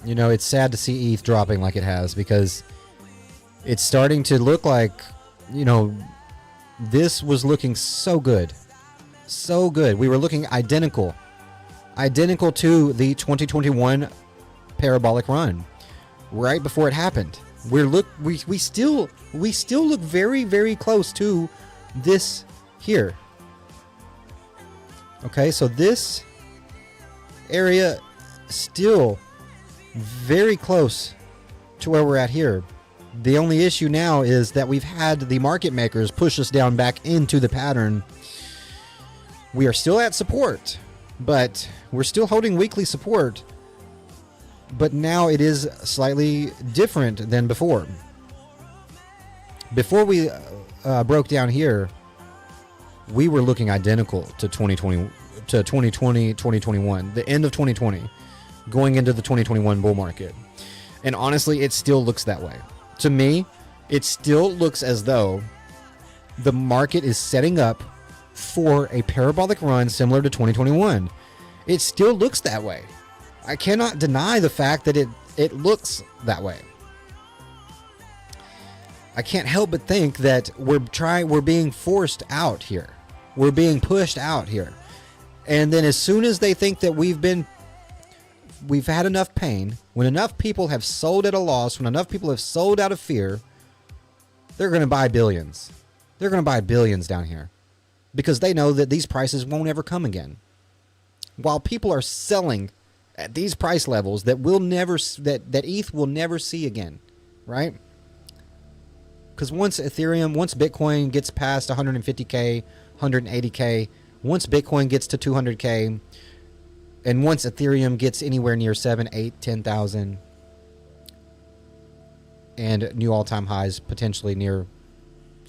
You know, it's sad to see ETH dropping like it has, because it's starting to look like, you know, this was looking so good. So good. We were looking identical to the 2021 parabolic run right before it happened. We still look very, very close to this here. Okay, so this area still very close to where we're at here. The only issue now is that we've had the market makers push us down back into the pattern. We are still at support, but we're still holding weekly support. But now it is slightly different than before. Before we broke down here, we were looking identical to 2020, 2021, the end of 2020, going into the 2021 bull market. And honestly, it still looks that way. To me, it still looks as though the market is setting up for a parabolic run similar to 2021. It still looks that way. I cannot deny the fact that it looks that way. I can't help but think that we're being forced out here. We're being pushed out here. And then as soon as they think that we've had enough pain, when enough people have sold at a loss, when enough people have sold out of fear, they're going to buy billions. They're going to buy billions down here because they know that these prices won't ever come again. While people are selling at these price levels that ETH will never see again, right? Because once Bitcoin gets past 150K, 180K, once Bitcoin gets to 200K, and once Ethereum gets anywhere near 7, 8, 10,000, and new all-time highs potentially near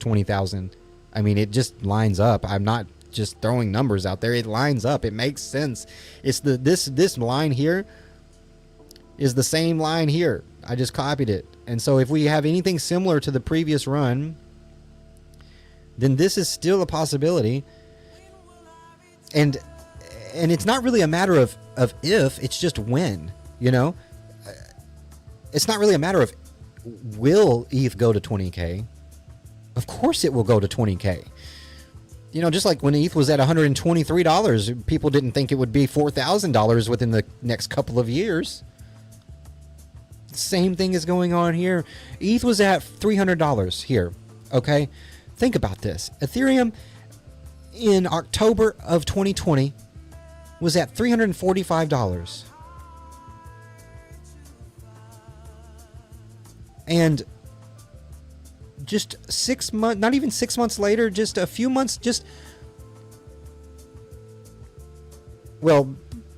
20,000, I mean, it just lines up. I'm not just throwing numbers out there. It lines up. It makes sense. It's this line here is the same line here. I just copied it. And so if we have anything similar to the previous run, then this is still a possibility. And it's not really a matter of if, it's just when, you know? It's not really a matter of will ETH go to 20K? Of course it will go to 20K. You know, just like when ETH was at $123, people didn't think it would be $4,000 within the next couple of years. Same thing is going on here. ETH was at $300 here, okay? Think about this. Ethereum in October of 2020 was at $345. And just 6 months, not even 6 months later, just a few months, well,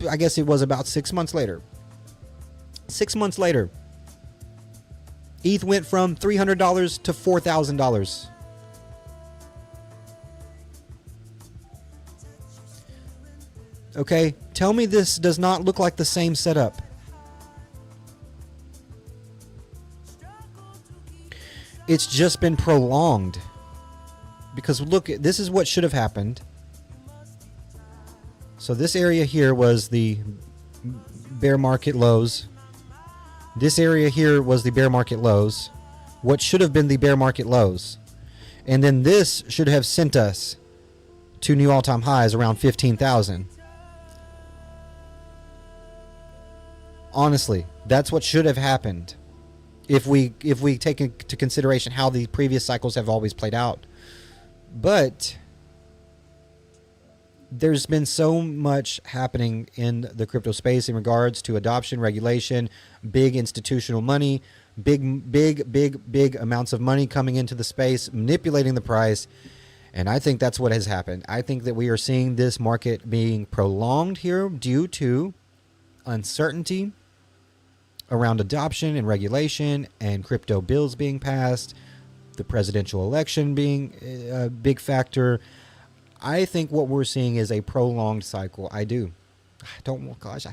I guess it was about 6 months later. 6 months later, ETH went from $300 to $4,000. Okay, tell me this does not look like the same setup. It's just been prolonged. Because look, this is what should have happened. So this area here was the bear market lows. This area here was the bear market lows. What should have been the bear market lows. And then this should have sent us to new all-time highs around 15,000. Honestly, that's what should have happened. If we take into consideration how the previous cycles have always played out. But there's been so much happening in the crypto space in regards to adoption, regulation, big institutional money, big amounts of money coming into the space, manipulating the price. And I think that's what has happened. I think that we are seeing this market being prolonged here due to uncertainty around adoption and regulation and crypto bills being passed, the presidential election being a big factor. I think what we're seeing is a prolonged cycle. I do. I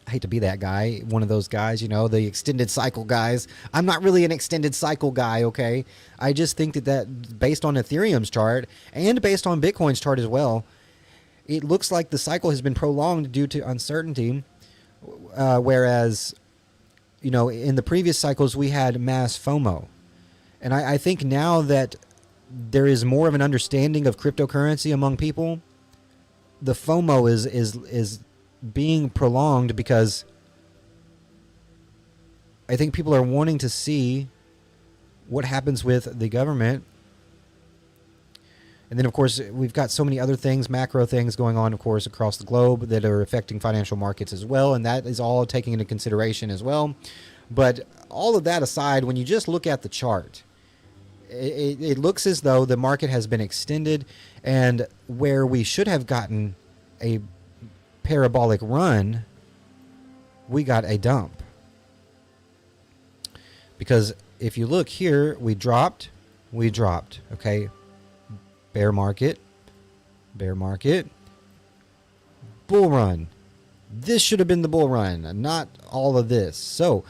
hate to be that guy, one of those guys, you know, the extended cycle guys. I'm not really an extended cycle guy, okay? I just think that based on Ethereum's chart and based on Bitcoin's chart as well, it looks like the cycle has been prolonged due to uncertainty, whereas, you know, in the previous cycles we had mass FOMO. And I think now that there is more of an understanding of cryptocurrency among people, the FOMO is being prolonged because I think people are wanting to see what happens with the government. And then, of course, we've got so many other things, macro things going on, of course, across the globe that are affecting financial markets as well. And that is all taken into consideration as well. But all of that aside, when you just look at the chart, it looks as though the market has been extended, and where we should have gotten a parabolic run, we got a dump. Because if you look here, we dropped, okay? Bear market, bull run. This should have been the bull run, not all of this. So,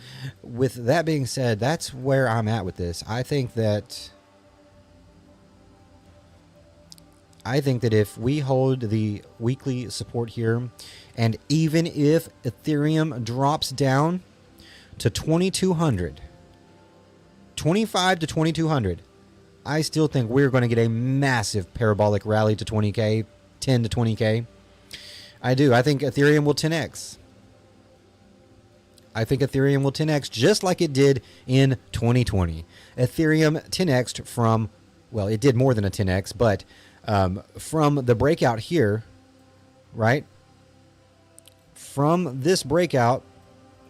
with that being said, that's where I'm at with this. I think that if we hold the weekly support here, and even if Ethereum drops down to 2,200, 25 to 2,200, I still think we're going to get a massive parabolic rally to 20K, 10 to 20K. I do. I think Ethereum will 10x. I think Ethereum will 10x just like it did in 2020. Ethereum 10x'd from, well, it did more than a 10x, but from the breakout here, right? From this breakout,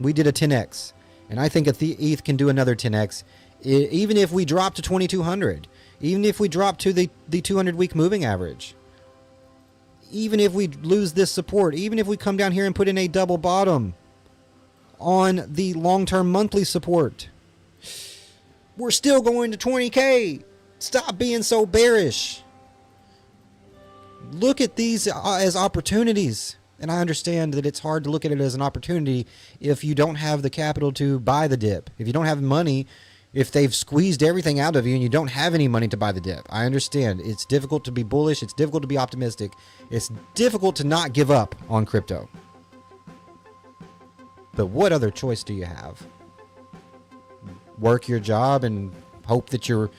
we did a 10x. And I think ETH can do another 10x. Even if we drop to 2,200, even if we drop to the 200-week moving average, even if we lose this support, even if we come down here and put in a double bottom on the long-term monthly support, we're still going to 20K. Stop being so bearish. Look at these as opportunities. And I understand that it's hard to look at it as an opportunity if you don't have the capital to buy the dip. If you don't have money, if they've squeezed everything out of you and you don't have any money to buy the dip. I understand. It's difficult to be bullish. It's difficult to be optimistic. It's difficult to not give up on crypto. But what other choice do you have? Work your job and hope that your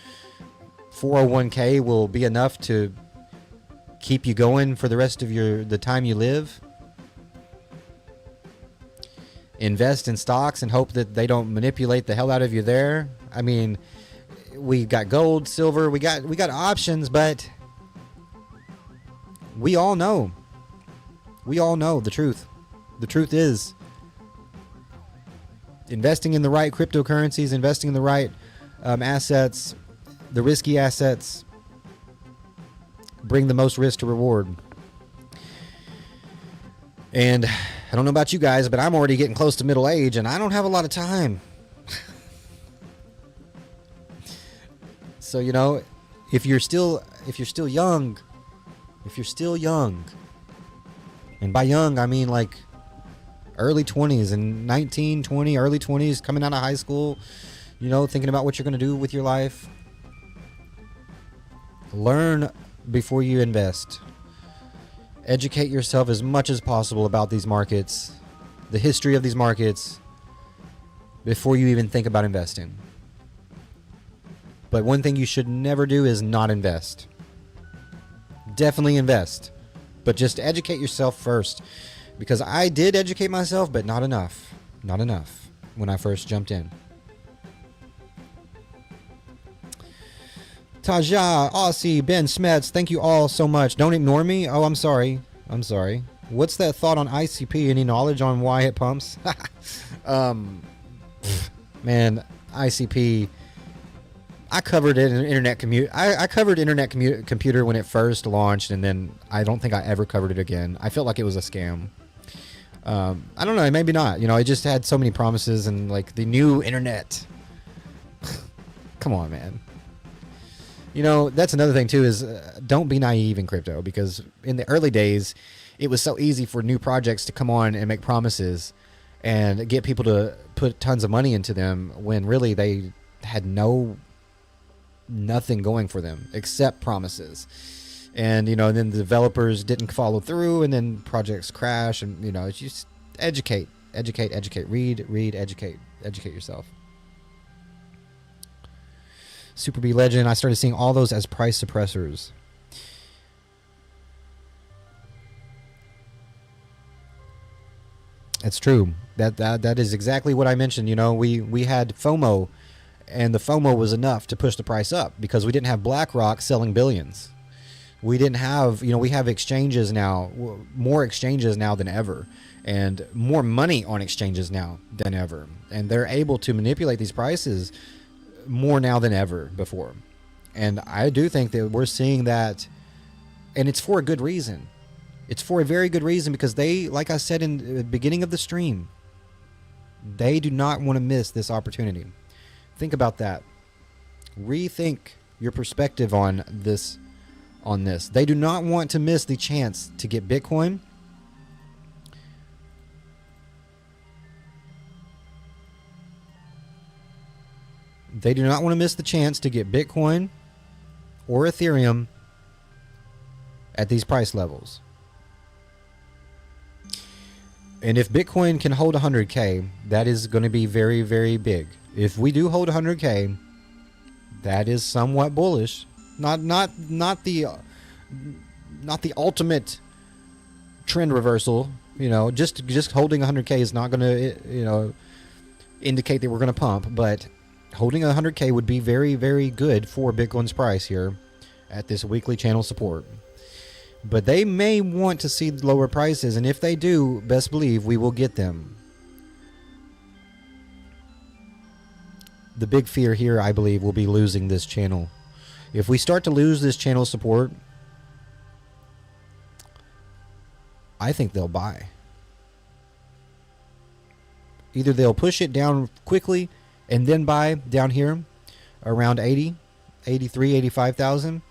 401k will be enough to keep you going for the rest of the time you live? Invest in stocks and hope that they don't manipulate the hell out of you there? I mean, we got gold, silver, we got options, but we all know the truth. The truth is, investing in the right cryptocurrencies, investing in the right assets, the risky assets, bring the most risk to reward. And I don't know about you guys, but I'm already getting close to middle age and I don't have a lot of time. So, you know, if you're still young, And by young, I mean like early 20s and 19, 20, early 20s, coming out of high school, you know, thinking about what you're going to do with your life. Learn before you invest. Educate yourself as much as possible about these markets, the history of these markets, before you even think about investing. But one thing you should never do is not invest. Definitely invest, but just educate yourself first, because I did educate myself, but not enough. Not enough when I first jumped in. Taja, Aussie, Ben Smets, thank you all so much. Don't ignore me. Oh, I'm sorry. I'm sorry. What's that thought on ICP? Any knowledge on why it pumps? Man, ICP. I covered it in internet commute. I covered internet computer when it first launched, and then I don't think I ever covered it again. I felt like it was a scam. I don't know. Maybe not. You know, it just had so many promises and like the new internet. Come on, man. You know, that's another thing too is don't be naive in crypto, because in the early days, it was so easy for new projects to come on and make promises and get people to put tons of money into them when really they had nothing going for them except promises. And, you know, then the developers didn't follow through, and then projects crash, and, you know, it's just educate, read, educate yourself. Super B Legend, I started seeing all those as price suppressors. That's true. That is exactly what I mentioned. You know, we had FOMO, and the FOMO was enough to push the price up because we didn't have BlackRock selling billions. We didn't have, you know, we have exchanges now, more exchanges now than ever, and more money on exchanges now than ever. And they're able to manipulate these prices more now than ever before. And I do think that we're seeing that, and it's for a good reason. It's for a very good reason, because they, like I said in the beginning of the stream, they do not want to miss this opportunity. Think about that. Rethink your perspective on this. They do not want to miss the chance to get Bitcoin. They do not want to miss the chance to get Bitcoin or Ethereum at these price levels. And if Bitcoin can hold 100K, that is going to be very, very big. If we do hold 100K, that is somewhat bullish. Not the ultimate trend reversal. You know, just holding 100K is not going to, you know, indicate that we're going to pump. But holding 100K would be very, very good for Bitcoin's price here at this weekly channel support. But they may want to see lower prices, and if they do, best believe we will get them. The big fear here, I believe, will be losing this channel. If we start to lose this channel support, I think they'll buy. Either they'll push it down quickly and then buy down here around 80, 83, 85,000.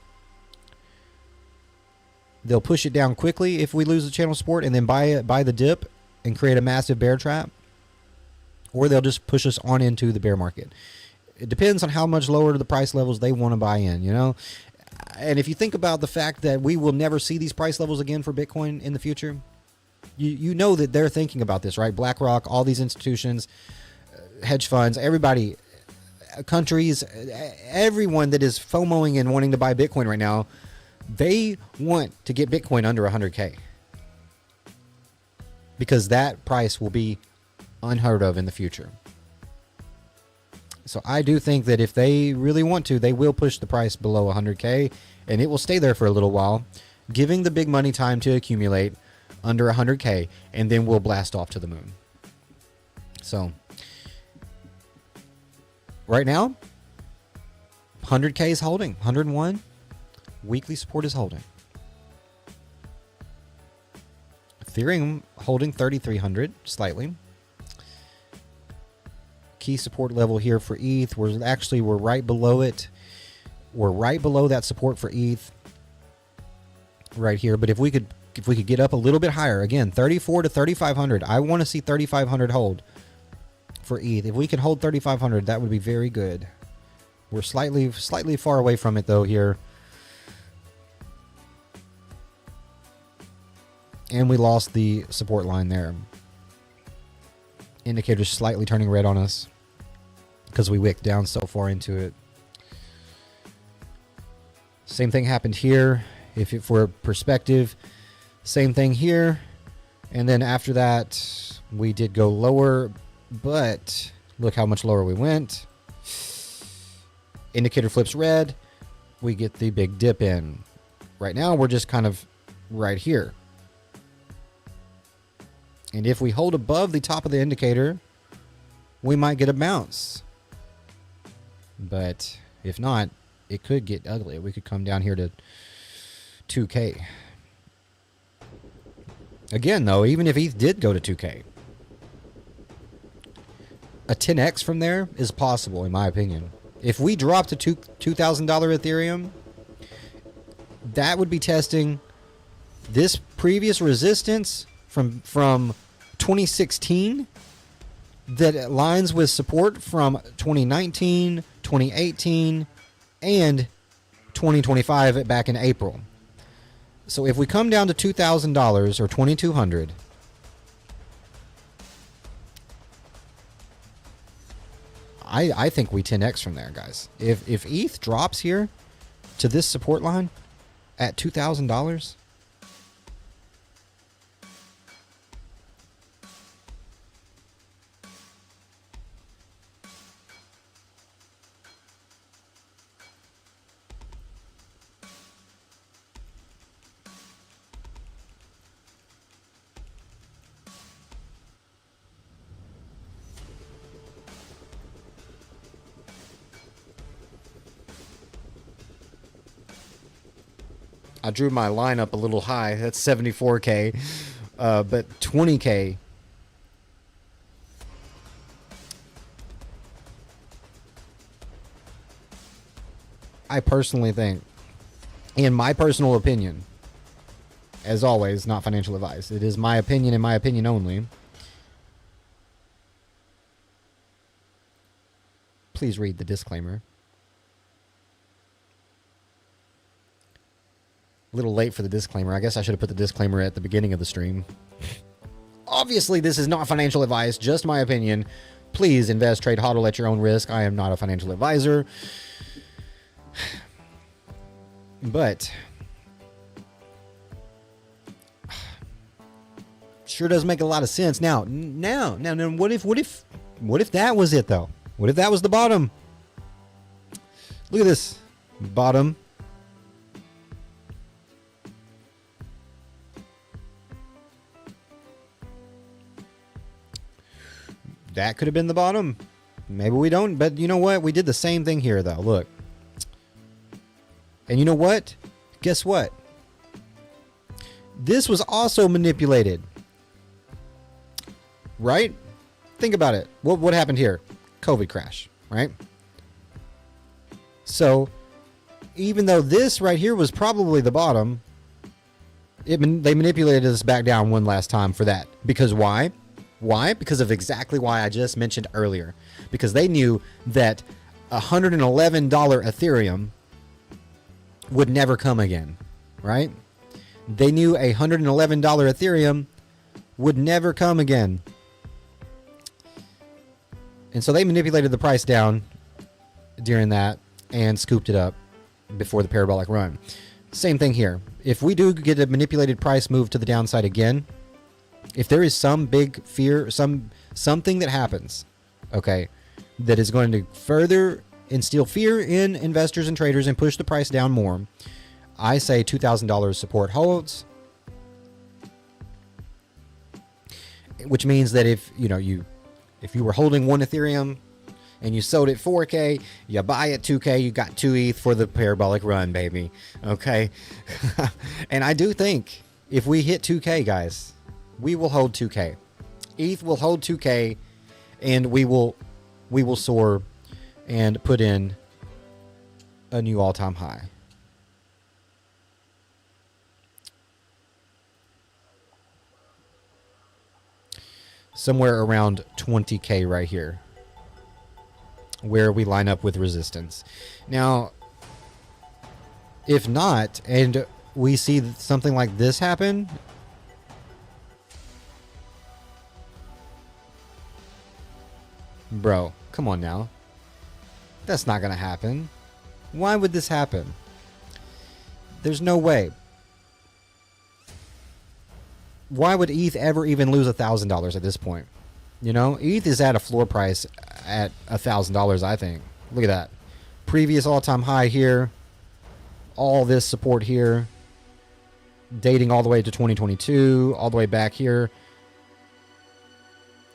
They'll push it down quickly if we lose the channel support and then buy the dip and create a massive bear trap. Or they'll just push us on into the bear market. It depends on how much lower the price levels they want to buy in, you know. And if you think about the fact that we will never see these price levels again for Bitcoin in the future, you know that they're thinking about this, right? BlackRock, all these institutions, hedge funds, everybody, countries, everyone that is FOMOing and wanting to buy Bitcoin right now, they want to get Bitcoin under 100K. Because that price will be unheard of in the future. So I do think that if they really want to, they will push the price below 100K, and it will stay there for a little while, giving the big money time to accumulate under 100K, and then we'll blast off to the moon. So right now, 100K is holding, 101. Weekly support is holding. Ethereum holding 3,300 slightly. Key support level here for ETH. We're right below it. We're right below that support for ETH. right here. But if we could get up a little bit higher, again, 34 to 3,500. I want to see 3,500 hold for ETH. If we can hold 3,500, that would be very good. We're slightly far away from it though here. And we lost the support line there. Indicator's slightly turning red on us because we wicked down so far into it. Same thing happened here. For perspective, same thing here. And then after that, we did go lower, but look how much lower we went. Indicator flips red. We get the big dip in. Right now, we're just kind of right here. And if we hold above the top of the indicator, we might get a bounce. But if not, it could get ugly. We could come down here to 2K. Again, though, even if ETH did go to 2K, a 10x from there is possible, in my opinion. If we drop to $2,000 Ethereum, that would be testing this previous resistance from 2016 that aligns with support from 2019, 2018, and 2025 back in April. So if we come down to $2,000 or 2,200, I think we 10x from there, guys. If ETH drops here to this support line at $2,000, I drew my line up a little high. That's 74K. But 20K. I personally think, in my personal opinion, as always, not financial advice. It is my opinion and my opinion only. Please read the disclaimer. A little late for the disclaimer. I guess I should have put the disclaimer at the beginning of the stream. Obviously, this is not financial advice, just my opinion. Please invest, trade, hodl at your own risk. I am not a financial advisor. But sure does make a lot of sense. Now, what if that was it though? What if that was the bottom? Look at this bottom. That could have been the bottom. Maybe we don't, but you know what? We did the same thing here though. Look. And you know what? Guess what? This was also manipulated. Right? Think about it. What happened here? COVID crash, right? So, even though this right here was probably the bottom, they manipulated us back down one last time for that. Because why? Why? Because of exactly why I just mentioned earlier. Because they knew that $111 Ethereum would never come again, right? They knew $111 Ethereum would never come again. And so they manipulated the price down during that and scooped it up before the parabolic run. Same thing here. If we do get a manipulated price move to the downside again, if there is some big fear, something that happens, okay, that is going to further instill fear in investors and traders and push the price down more, I say $2,000 support holds, which means that if you were holding one Ethereum and you sold it 4K, you buy it 2K, you got 2 ETH for the parabolic run, baby. Okay. And I do think if we hit 2K, guys, we will hold 2K. ETH will hold 2K, and we will soar and put in a new all-time high. somewhere around 20K right here, where we line up with resistance. Now, if not, and we see something like this happen, bro, come on now. That's not going to happen. Why would this happen? There's no way. Why would ETH ever even lose $1,000 at this point? You know, ETH is at a floor price at $1,000, I think. Look at that. Previous all-time high here. All this support here. Dating all the way to 2022. All the way back here.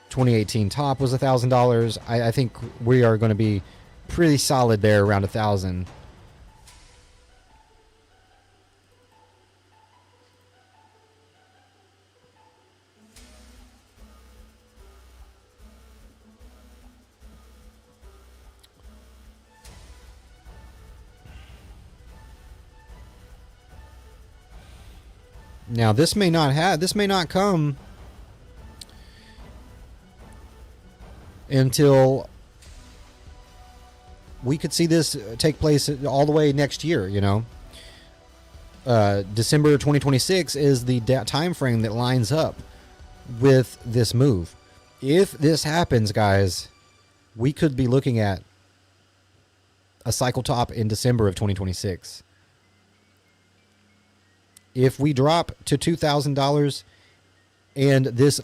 2018 top was $1,000. I think we are going to be pretty solid there around 1,000. Now this may not come until we could see this take place all the way next year, you know. December 2026 is the time frame that lines up with this move. If this happens, guys, we could be looking at a cycle top in December of 2026. If we drop to $2,000 and this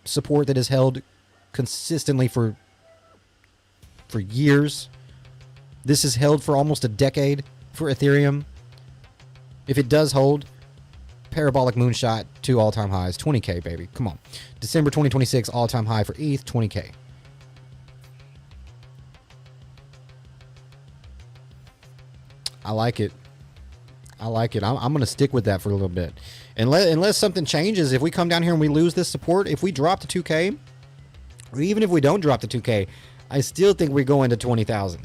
support that is held consistently for years, this is held for almost a decade for Ethereum. If it does hold, parabolic moonshot to all-time highs, 20K, baby. Come on. December 2026 all-time high for ETH, 20K. I like it. I like it. I'm going to stick with that for a little bit. Unless something changes, if we come down here and we lose this support, if we drop to 2K, or even if we don't drop to 2K, I still think we're going to 20,000.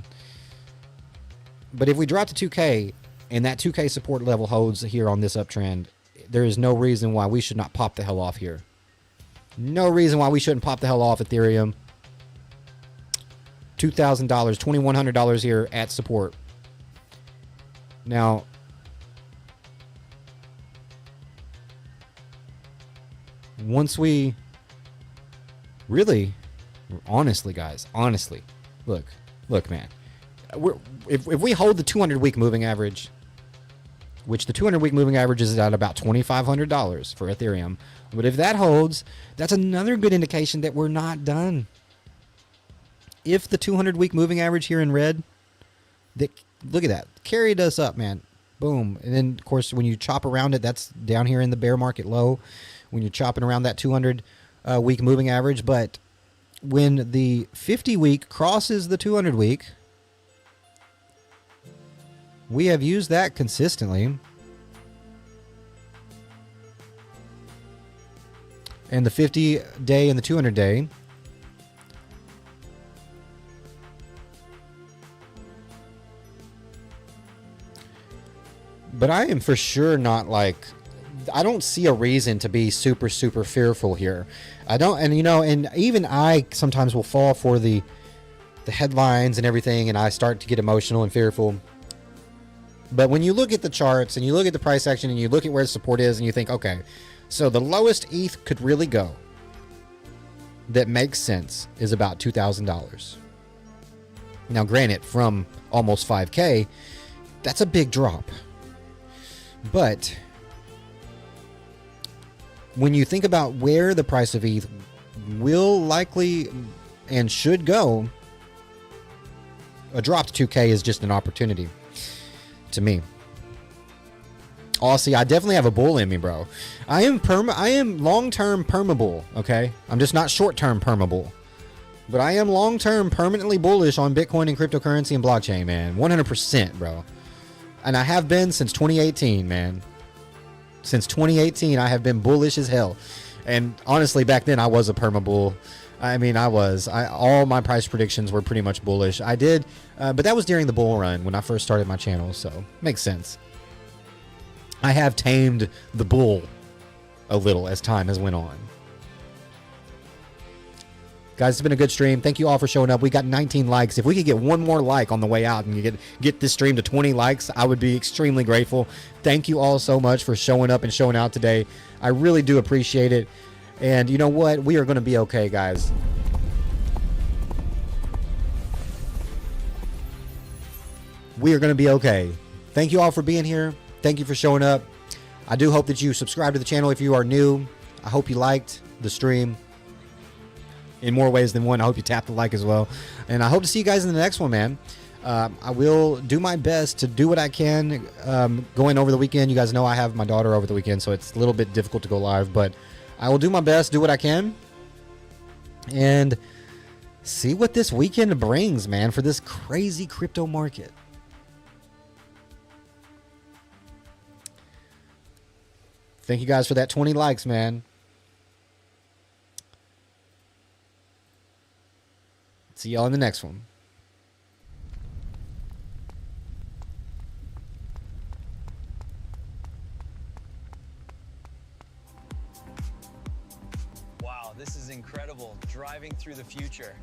But if we drop to 2K and that 2K support level holds here on this uptrend, there is no reason why we should not pop the hell off here. No reason why we shouldn't pop the hell off Ethereum. $2,000, $2,100 here at support. Now, once we really, honestly, guys, honestly, look, man, if we hold the 200-week moving average, which the 200-week moving average is at about $2,500 for Ethereum, but if that holds, that's another good indication that we're not done. If the 200-week moving average here in red, look at that, carried us up, man. Boom. And then, of course, when you chop around it, that's down here in the bear market low. When you're chopping around that 200-week moving average. But when the 50-week crosses the 200-week, we have used that consistently. And the 50-day and the 200-day. But I am for sure not like, I don't see a reason to be super, super fearful here. I don't, and you know, and even I sometimes will fall for the headlines and everything, and I start to get emotional and fearful. But when you look at the charts and you look at the price action and you look at where the support is and you think, okay, so the lowest ETH could really go that makes sense is about $2,000. Now, granted, from almost 5K, that's a big drop. But when you think about where the price of ETH will likely and should go, a drop to 2K is just an opportunity to me. Oh, see, I definitely have a bull in me, bro. I am long-term perma-bull, okay? I'm just not short-term perma-bull. But I am long-term permanently bullish on Bitcoin and cryptocurrency and blockchain, man. 100%, bro. And I have been since 2018, man. Since 2018, I have been bullish as hell. And honestly, back then, I was a perma-bull. I mean, all my price predictions were pretty much bullish. I did, but that was during the bull run when I first started my channel, so makes sense. I have tamed the bull a little as time has went on. Guys, it's been a good stream. Thank you all for showing up. We got 19 likes. If we could get one more like on the way out and you get this stream to 20 likes, I would be extremely grateful. Thank you all so much for showing up and showing out today. I really do appreciate it. And you know what? We are going to be okay, guys. We are going to be okay. Thank you all for being here. Thank you for showing up. I do hope that you subscribe to the channel if you are new. I hope you liked the stream in more ways than one. I hope you tap the like as well. And I hope to see you guys in the next one, man. I will do my best to do what I can going over the weekend. You guys know I have my daughter over the weekend, so it's a little bit difficult to go live, but I will do my best, do what I can, and see what this weekend brings, man, for this crazy crypto market. Thank you guys for that 20 likes, man. See y'all in the next one. Wow, this is incredible. Driving through the future.